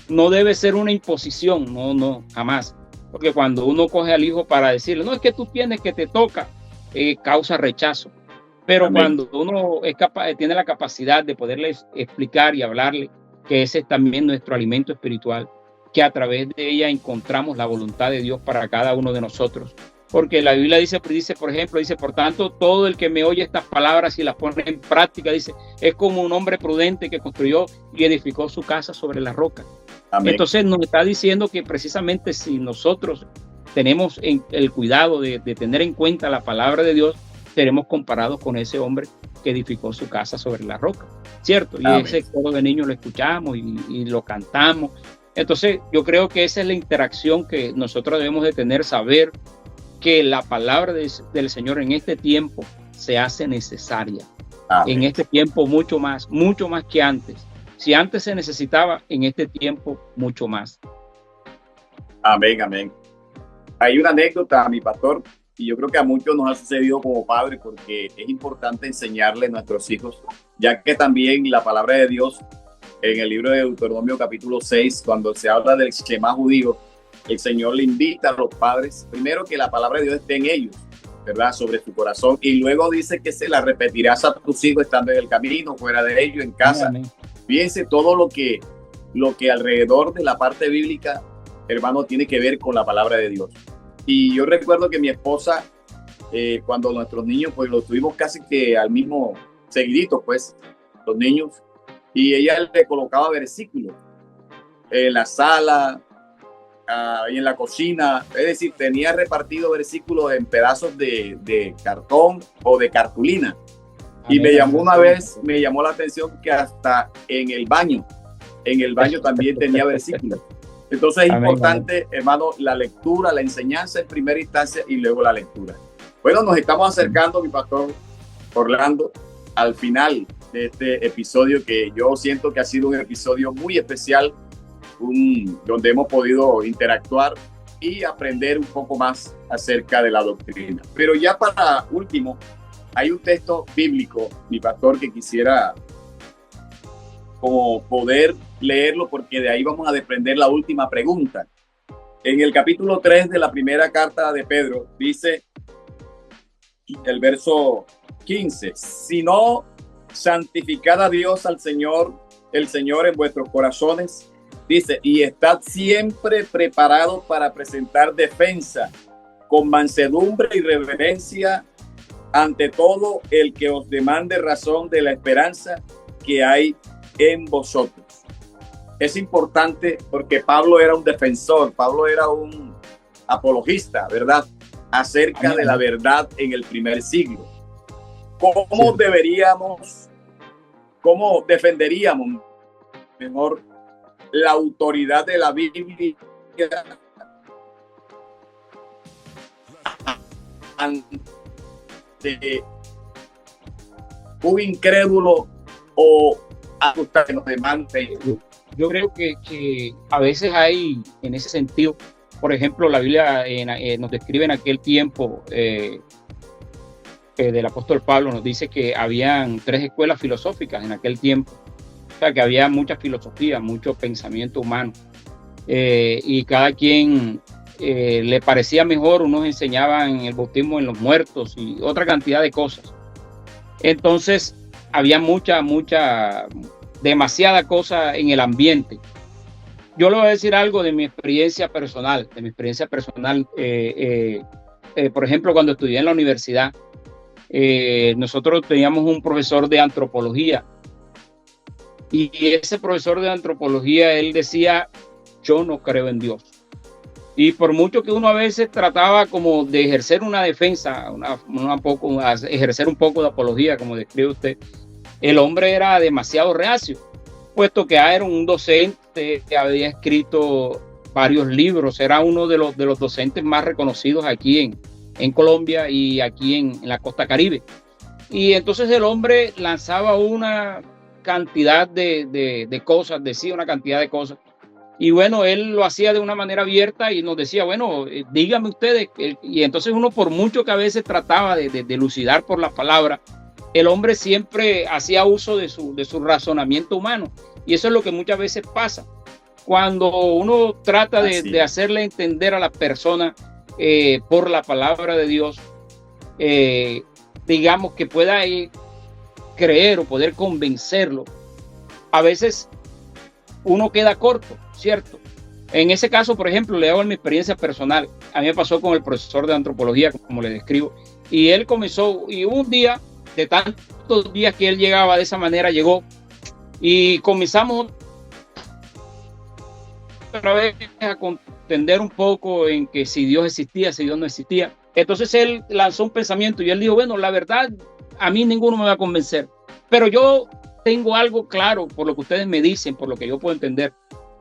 no debe ser una imposición, no, jamás. Porque cuando uno coge al hijo para decirle, no, es que tú tienes, que te toca, causa rechazo. Pero amén, cuando uno tiene la capacidad de poderles explicar y hablarle que ese es también nuestro alimento espiritual, que a través de ella encontramos la voluntad de Dios para cada uno de nosotros. Porque la Biblia dice, por ejemplo, por tanto, todo el que me oye estas palabras y las pone en práctica, dice, es como un hombre prudente que construyó y edificó su casa sobre la roca. Amén. Entonces nos está diciendo que precisamente si nosotros tenemos el cuidado de tener en cuenta la palabra de Dios, seremos comparados con ese hombre que edificó su casa sobre la roca, ¿cierto? Y amén, ese coro de niños lo escuchamos y lo cantamos. Entonces yo creo que esa es la interacción que nosotros debemos de tener, saber que la palabra del Señor en este tiempo se hace necesaria. Amén. En este tiempo mucho más que antes. Si antes se necesitaba, en este tiempo mucho más. Amén, amén. Hay una anécdota, mi pastor, y yo creo que a muchos nos ha sucedido como padres, porque es importante enseñarle a nuestros hijos, ya que también la palabra de Dios en el libro de Deuteronomio capítulo 6, cuando se habla del Shema judío, el Señor le invita a los padres, primero que la palabra de Dios esté en ellos, ¿verdad? Sobre su corazón, y luego dice que se la repetirás a tus hijos estando en el camino, fuera de ellos, en casa. Amén. Fíjense todo lo que alrededor de la parte bíblica, hermano, tiene que ver con la palabra de Dios. Y yo recuerdo que mi esposa, cuando nuestros niños, pues los tuvimos casi que al mismo seguidito, pues, los niños, y ella le colocaba versículos en la sala y en la cocina, es decir, tenía repartido versículos en pedazos de cartón o de cartulina. Y me llamó la atención que hasta en el baño también tenía versículos. Entonces es importante, hermano, la lectura, la enseñanza en primera instancia y luego la lectura. Bueno, nos estamos acercando, mi pastor Orlando, al final de este episodio, que yo siento que ha sido un episodio muy especial, donde hemos podido interactuar y aprender un poco más acerca de la doctrina. Pero ya para último, hay un texto bíblico, mi pastor, que quisiera como poder leerlo, porque de ahí vamos a desprender la última pregunta. En el capítulo 3 de la primera carta de Pedro, dice el verso 15, si no, santificad a Dios al Señor, el Señor en vuestros corazones, dice, y estad siempre preparados para presentar defensa con mansedumbre y reverencia ante todo el que os demande razón de la esperanza que hay en vosotros. Es importante porque Pablo era un defensor, Pablo era un apologista, ¿verdad? Acerca de la verdad en el primer siglo. ¿Cómo defenderíamos mejor la autoridad de la Biblia ante un incrédulo o a que nos demande? Yo creo que a veces hay, en ese sentido, por ejemplo, la Biblia nos describe en aquel tiempo del apóstol Pablo, nos dice que habían 3 escuelas filosóficas en aquel tiempo. O sea, que había mucha filosofía, mucho pensamiento humano. Y cada quien le parecía mejor. Unos enseñaban el bautismo en los muertos y otra cantidad de cosas. Entonces, había demasiada cosa en el ambiente. Yo le voy a decir algo de mi experiencia personal. Por ejemplo, cuando estudié en la universidad, nosotros teníamos un profesor de antropología, y ese profesor de antropología, él decía, yo no creo en Dios. Y por mucho que uno a veces trataba como de ejercer una defensa, ejercer un poco de apología, como describe usted, el hombre era demasiado reacio, puesto que era un docente que había escrito varios libros, era uno de los docentes más reconocidos aquí en Colombia y aquí en la costa Caribe. Y entonces el hombre lanzaba una cantidad de cosas, decía una cantidad de cosas. Y bueno, él lo hacía de una manera abierta y nos decía, bueno, díganme ustedes. Y entonces uno, por mucho que a veces trataba de elucidar por la palabra, el hombre siempre hacía uso de su razonamiento humano. Y eso es lo que muchas veces pasa. Cuando uno trata de hacerle entender a la persona por la palabra de Dios, digamos que pueda creer o poder convencerlo, a veces uno queda corto, ¿cierto? En ese caso, por ejemplo, le hago mi experiencia personal. A mí me pasó con el profesor de antropología, como le describo, y él comenzó, y un día, de tantos días que él llegaba de esa manera, llegó y comenzamos otra vez a contender un poco en que si Dios existía, si Dios no existía. Entonces él lanzó un pensamiento y él dijo, bueno, la verdad, a mí ninguno me va a convencer, pero yo tengo algo claro por lo que ustedes me dicen, por lo que yo puedo entender,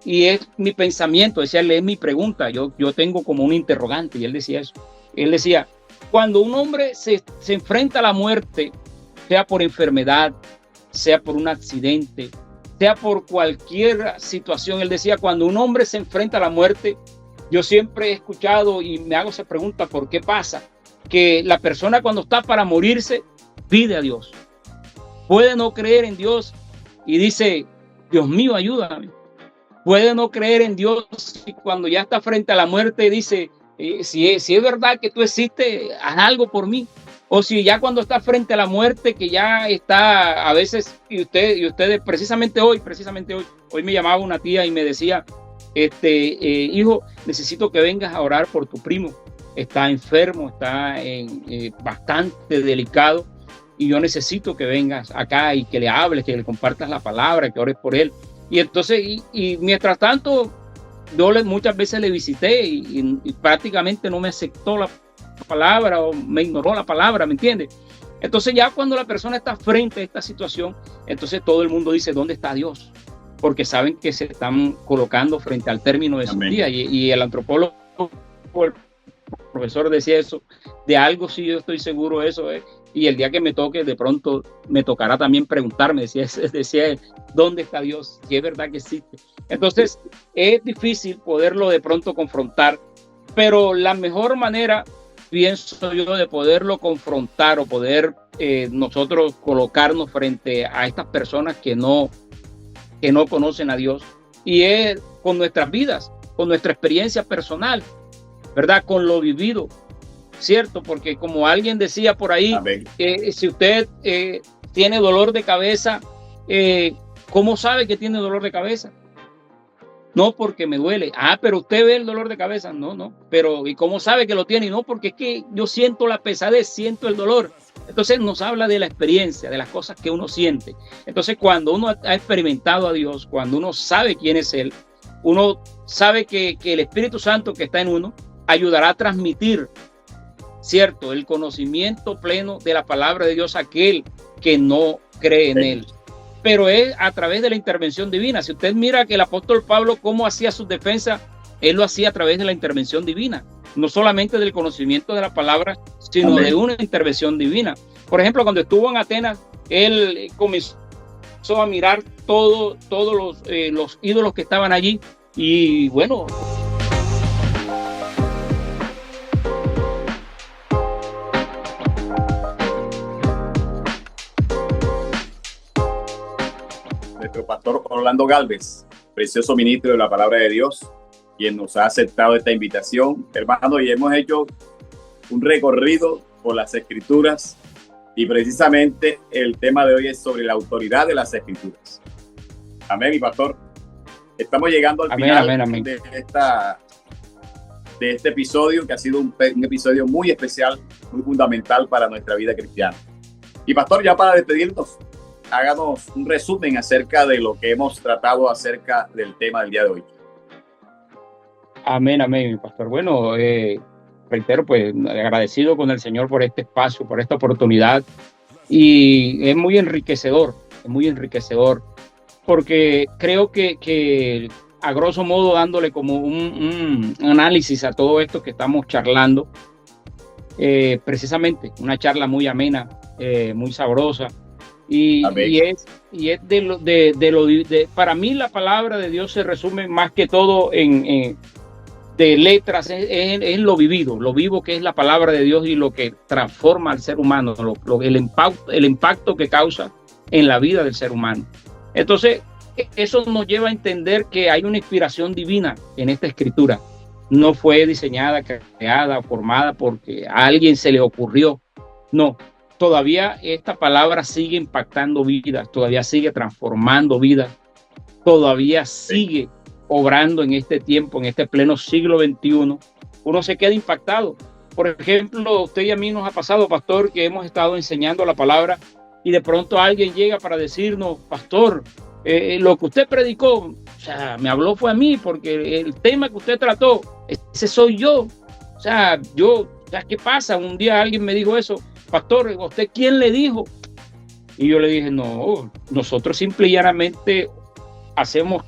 y es mi pensamiento. Decía, es mi pregunta, yo tengo como un interrogante, y él decía eso. Él decía, cuando un hombre se enfrenta a la muerte, sea por enfermedad, sea por un accidente, sea por cualquier situación, él decía, cuando un hombre se enfrenta a la muerte, yo siempre he escuchado y me hago esa pregunta, ¿por qué pasa? Que la persona cuando está para morirse, pide a Dios. Puede no creer en Dios y dice, Dios mío, ayúdame. Puede no creer en Dios y cuando ya está frente a la muerte dice, si es verdad que tú existes, haz algo por mí. O si ya cuando está frente a la muerte, que ya está a veces, y ustedes precisamente hoy me llamaba una tía y me decía, hijo, necesito que vengas a orar por tu primo. Está enfermo, está bastante delicado y yo necesito que vengas acá y que le hables, que le compartas la palabra, que ores por él. Y entonces, y mientras tanto, yo muchas veces le visité y prácticamente no me aceptó la palabra o me ignoró la palabra, ¿me entiendes? Entonces ya cuando la persona está frente a esta situación, entonces todo el mundo dice, ¿dónde está Dios? Porque saben que se están colocando frente al término de su día. Y el antropólogo, el profesor decía eso, de algo sí yo estoy seguro de eso, y el día que me toque, de pronto me tocará también preguntarme, decía él, ¿dónde está Dios? Si es verdad que existe. Entonces es difícil poderlo de pronto confrontar, pero la mejor manera, pienso yo, de poderlo confrontar o poder nosotros colocarnos frente a estas personas que no conocen a Dios, y es con nuestras vidas, con nuestra experiencia personal, ¿verdad? Con lo vivido, ¿cierto? Porque como alguien decía por ahí, si usted tiene dolor de cabeza, ¿cómo sabe que tiene dolor de cabeza? No, porque me duele. Ah, pero usted ve el dolor de cabeza. No. Pero ¿y cómo sabe que lo tiene? No, porque es que yo siento la pesadez, siento el dolor. Entonces nos habla de la experiencia, de las cosas que uno siente. Entonces cuando uno ha experimentado a Dios, cuando uno sabe quién es Él, uno sabe que el Espíritu Santo que está en uno ayudará a transmitir, ¿cierto?, el conocimiento pleno de la palabra de Dios a aquel que no cree en Él. Pero es a través de la intervención divina. Si usted mira que el apóstol Pablo cómo hacía sus defensas, él lo hacía a través de la intervención divina, no solamente del conocimiento de la palabra, sino de una intervención divina. Por ejemplo, cuando estuvo en Atenas, él comenzó a mirar todos los ídolos que estaban allí y bueno, nuestro pastor Orlando Gálvez, precioso ministro de la palabra de Dios, quien nos ha aceptado esta invitación, hermano, y hemos hecho un recorrido por las Escrituras y precisamente el tema de hoy es sobre la autoridad de las Escrituras. Amén, mi pastor. Estamos llegando al final amén. de este episodio, que ha sido un episodio muy especial, muy fundamental para nuestra vida cristiana. Y pastor, ya para despedirnos, háganos un resumen acerca de lo que hemos tratado acerca del tema del día de hoy. Amén, mi pastor. Bueno, reitero, pues agradecido con el Señor por este espacio, por esta oportunidad, y es muy enriquecedor, porque creo que a grosso modo dándole como un análisis a todo esto que estamos charlando, precisamente una charla muy amena, muy sabrosa. Y es para mí la palabra de Dios se resume más que todo de letras, es lo vivo que es la palabra de Dios y lo que transforma al ser humano, el impacto que causa en la vida del ser humano. Entonces, eso nos lleva a entender que hay una inspiración divina en esta escritura. No fue diseñada, creada, formada porque a alguien se le ocurrió. No. Todavía esta palabra sigue impactando vidas, todavía sigue transformando vidas, todavía sigue obrando en este tiempo, en este pleno siglo XXI. Uno se queda impactado. Por ejemplo, usted y a mí nos ha pasado, pastor, que hemos estado enseñando la palabra y de pronto alguien llega para decirnos, pastor, lo que usted predicó, o sea, me habló fue a mí porque el tema que usted trató, ese soy yo. O sea, ¿qué pasa? Un día alguien me dijo eso. Pastor, ¿usted quién le dijo? Y yo le dije, no, nosotros simple y llanamente hacemos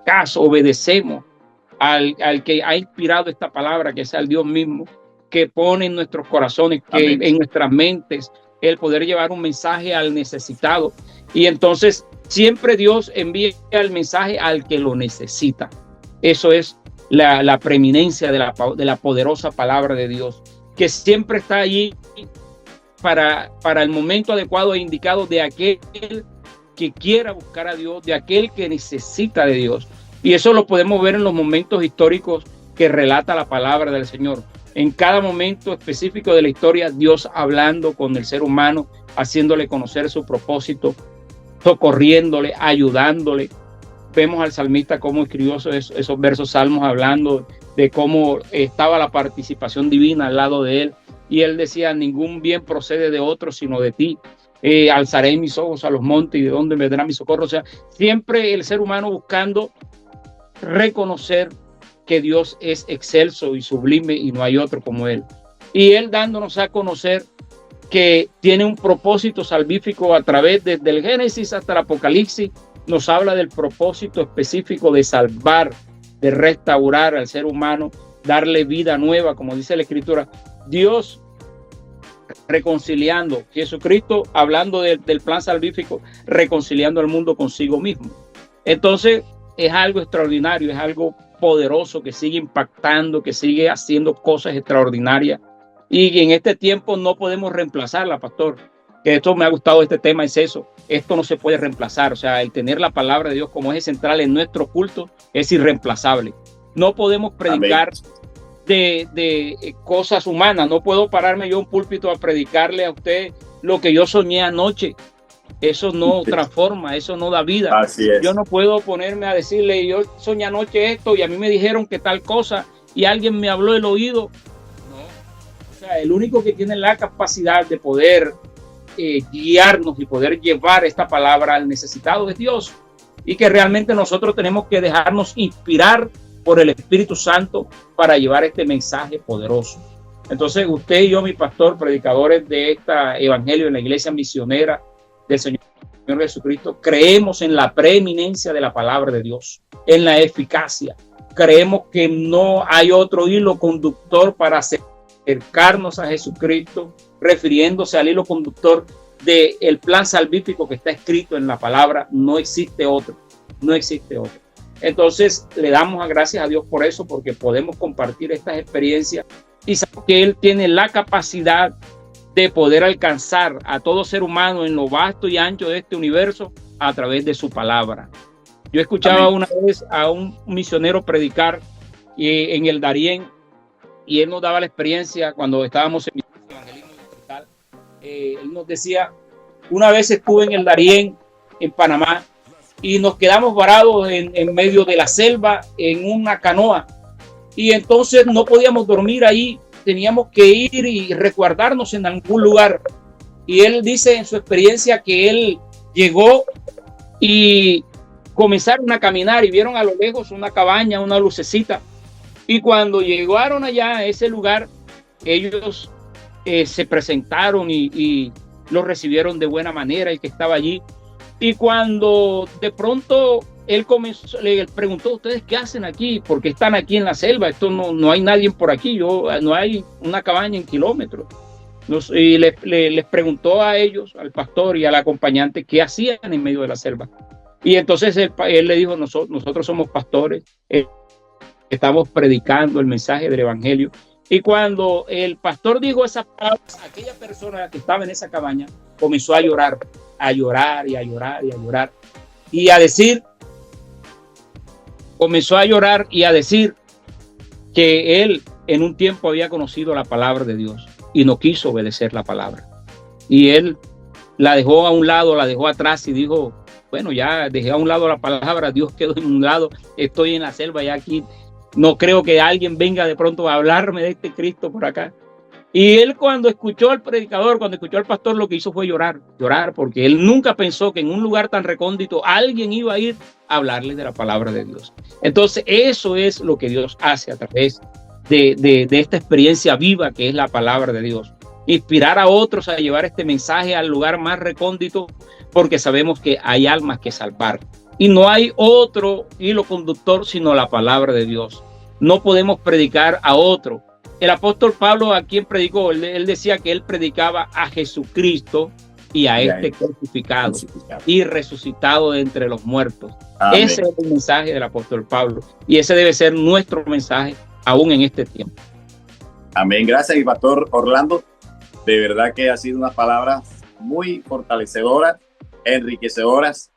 caso, obedecemos al que ha inspirado esta palabra, que es al Dios mismo, que pone en nuestros corazones, que en nuestras mentes, el poder llevar un mensaje al necesitado. Y entonces siempre Dios envía el mensaje al que lo necesita. Eso es la preeminencia de la poderosa palabra de Dios, que siempre está allí para el momento adecuado e indicado de aquel que quiera buscar a Dios, de aquel que necesita de Dios. Y eso lo podemos ver en los momentos históricos que relata la palabra del Señor. En cada momento específico de la historia, Dios hablando con el ser humano, haciéndole conocer su propósito, socorriéndole, ayudándole. Vemos al salmista cómo escribió esos versos salmos hablando de cómo estaba la participación divina al lado de él. Y él decía, ningún bien procede de otro sino de ti. Alzaré mis ojos a los montes y de dónde vendrá mi socorro. O sea, siempre el ser humano buscando reconocer que Dios es excelso y sublime y no hay otro como él. Y él dándonos a conocer que tiene un propósito salvífico a través desde el Génesis hasta el Apocalipsis, nos habla del propósito específico de salvar, de restaurar al ser humano, darle vida nueva, como dice la Escritura. Dios reconciliando, Jesucristo hablando del plan salvífico, reconciliando al mundo consigo mismo. Entonces es algo extraordinario, es algo poderoso que sigue impactando, que sigue haciendo cosas extraordinarias. Y en este tiempo no podemos reemplazarla, pastor. Que esto me ha gustado, este tema es eso. Esto no se puede reemplazar. O sea, el tener la palabra de Dios como eje central en nuestro culto es irreemplazable. No podemos predicar de cosas humanas. No puedo pararme yo en un púlpito a predicarle a usted lo que yo soñé anoche. Eso no transforma, eso no da vida. Así es. Yo no puedo ponerme a decirle, yo soñé anoche esto y a mí me dijeron que tal cosa y alguien me habló el oído. No. O sea, el único que tiene la capacidad de poder guiarnos y poder llevar esta palabra al necesitado es Dios. Y que realmente nosotros tenemos que dejarnos inspirar por el Espíritu Santo para llevar este mensaje poderoso. Entonces, usted y yo, mi pastor, predicadores de este evangelio en la iglesia misionera del Señor Jesucristo, creemos en la preeminencia de la palabra de Dios, en la eficacia. Creemos que no hay otro hilo conductor para acercarnos a Jesucristo, refiriéndose al hilo conductor del plan salvífico que está escrito en la palabra. No existe otro, no existe otro. Entonces le damos gracias a Dios por eso, porque podemos compartir estas experiencias y sabemos que Él tiene la capacidad de poder alcanzar a todo ser humano en lo vasto y ancho de este universo a través de su palabra. Yo escuchaba una vez a un misionero predicar en el Darién, y él nos daba la experiencia cuando estábamos en evangelismo distrital. Él nos decía, una vez estuve en el Darién, en Panamá, y nos quedamos varados en medio de la selva en una canoa, y entonces no podíamos dormir ahí, teníamos que ir y resguardarnos en algún lugar. Y él dice en su experiencia que él llegó y comenzaron a caminar y vieron a lo lejos una cabaña, una lucecita, y cuando llegaron allá a ese lugar, ellos se presentaron y los recibieron de buena manera, el que estaba allí. Y cuando de pronto él comenzó, le preguntó, ¿ustedes qué hacen aquí? ¿Por qué están aquí en la selva? Esto no hay nadie por aquí, no hay una cabaña en kilómetros. Y les preguntó a ellos, al pastor y al acompañante, qué hacían en medio de la selva. Y entonces él le dijo, nosotros somos pastores, estamos predicando el mensaje del evangelio. Y cuando el pastor dijo esas palabras, aquella persona que estaba en esa cabaña comenzó a llorar y a llorar y a llorar y a decir, comenzó a llorar y a decir que él en un tiempo había conocido la palabra de Dios y no quiso obedecer la palabra. Y él la dejó a un lado, la dejó atrás y dijo, bueno, ya dejé a un lado la palabra, Dios quedó en un lado, estoy en la selva ya aquí, no creo que alguien venga de pronto a hablarme de este Cristo por acá. Y él cuando escuchó al predicador, cuando escuchó al pastor, lo que hizo fue llorar, porque él nunca pensó que en un lugar tan recóndito alguien iba a ir a hablarle de la palabra de Dios. Entonces eso es lo que Dios hace a través de esta experiencia viva que es la palabra de Dios. Inspirar a otros a llevar este mensaje al lugar más recóndito, porque sabemos que hay almas que salvar. Y no hay otro hilo conductor sino la palabra de Dios. No podemos predicar a otro. El apóstol Pablo, ¿a quién predicó? Él decía que él predicaba a Jesucristo y a este crucificado y resucitado de entre los muertos. Amén. Ese es el mensaje del apóstol Pablo y ese debe ser nuestro mensaje aún en este tiempo. Amén. Gracias, mi pastor Orlando. De verdad que ha sido una palabra muy fortalecedora enriquecedoras.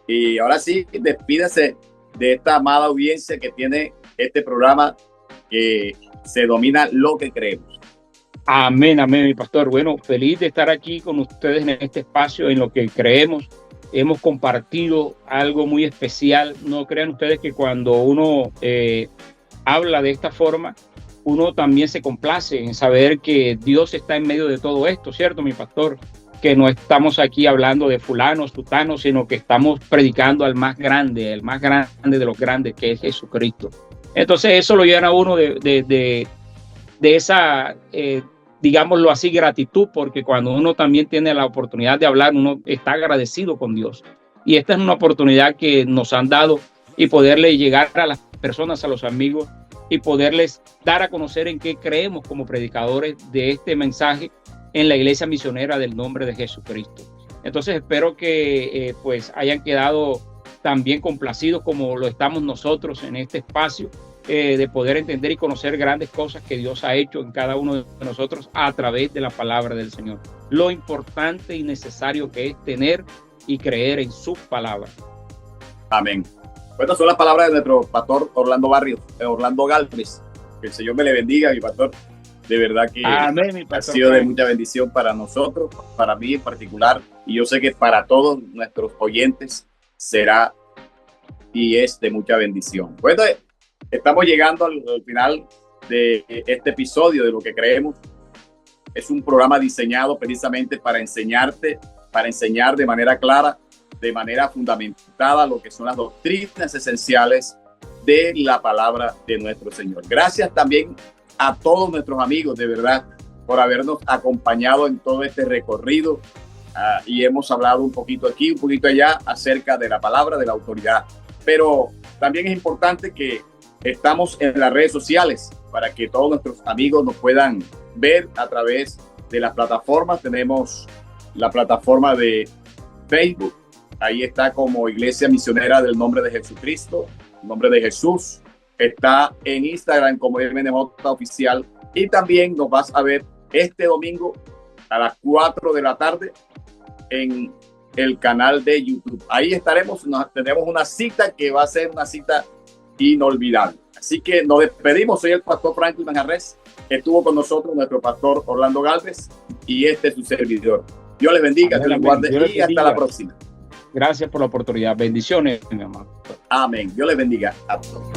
Y ahora sí, despídase de esta amada audiencia que tiene este programa que se domina lo que creemos. Amén, amén, mi pastor. Bueno, feliz de estar aquí con ustedes en este espacio en lo que creemos. Hemos compartido algo muy especial. No crean ustedes que cuando uno habla de esta forma, uno también se complace en saber que Dios está en medio de todo esto, ¿cierto, mi pastor? Que no estamos aquí hablando de fulanos, sutanos, sino que estamos predicando al más grande, el más grande de los grandes, que es Jesucristo. Entonces eso lo llena a uno de esa, digámoslo así, gratitud, porque cuando uno también tiene la oportunidad de hablar, uno está agradecido con Dios. Y esta es una oportunidad que nos han dado y poderle llegar a las personas, a los amigos, y poderles dar a conocer en qué creemos como predicadores de este mensaje en la Iglesia Misionera del Nombre de Jesucristo. Entonces espero que pues hayan quedado también complacidos como lo estamos nosotros en este espacio, de poder entender y conocer grandes cosas que Dios ha hecho en cada uno de nosotros a través de la palabra del Señor. Lo importante y necesario que es tener y creer en su palabra. Amén. Estas son las palabras de nuestro pastor Orlando Galvez. Que el Señor me le bendiga, mi pastor. De verdad que amén, mi pastor, ha sido de mucha bendición para nosotros, para mí en particular, y yo sé que para todos nuestros oyentes será y es de mucha bendición. Bueno, estamos llegando al final de este episodio de Lo que Creemos. Es un programa diseñado precisamente para enseñarte, para enseñar de manera clara, de manera fundamentada lo que son las doctrinas esenciales de la palabra de nuestro Señor. Gracias también a todos nuestros amigos, de verdad, por habernos acompañado en todo este recorrido, y hemos hablado un poquito aquí, un poquito allá acerca de la palabra, de la autoridad. Pero también es importante que estamos en las redes sociales para que todos nuestros amigos nos puedan ver a través de las plataformas. Tenemos la plataforma de Facebook, ahí está como Iglesia Misionera del Nombre de Jesucristo, Nombre de Jesús. Está en Instagram como MNJ Oficial, y también nos vas a ver este domingo a las 4 de la tarde en el canal de YouTube. Ahí estaremos, tenemos una cita que va a ser una cita inolvidable. Así que nos despedimos. Soy el pastor Franklin Manjarres. Estuvo con nosotros nuestro pastor Orlando Galvez y este es su servidor. Dios les bendiga, Dios les guarde y hasta la próxima. Gracias por la oportunidad. Bendiciones, mi amado. Amén. Dios les bendiga a todos.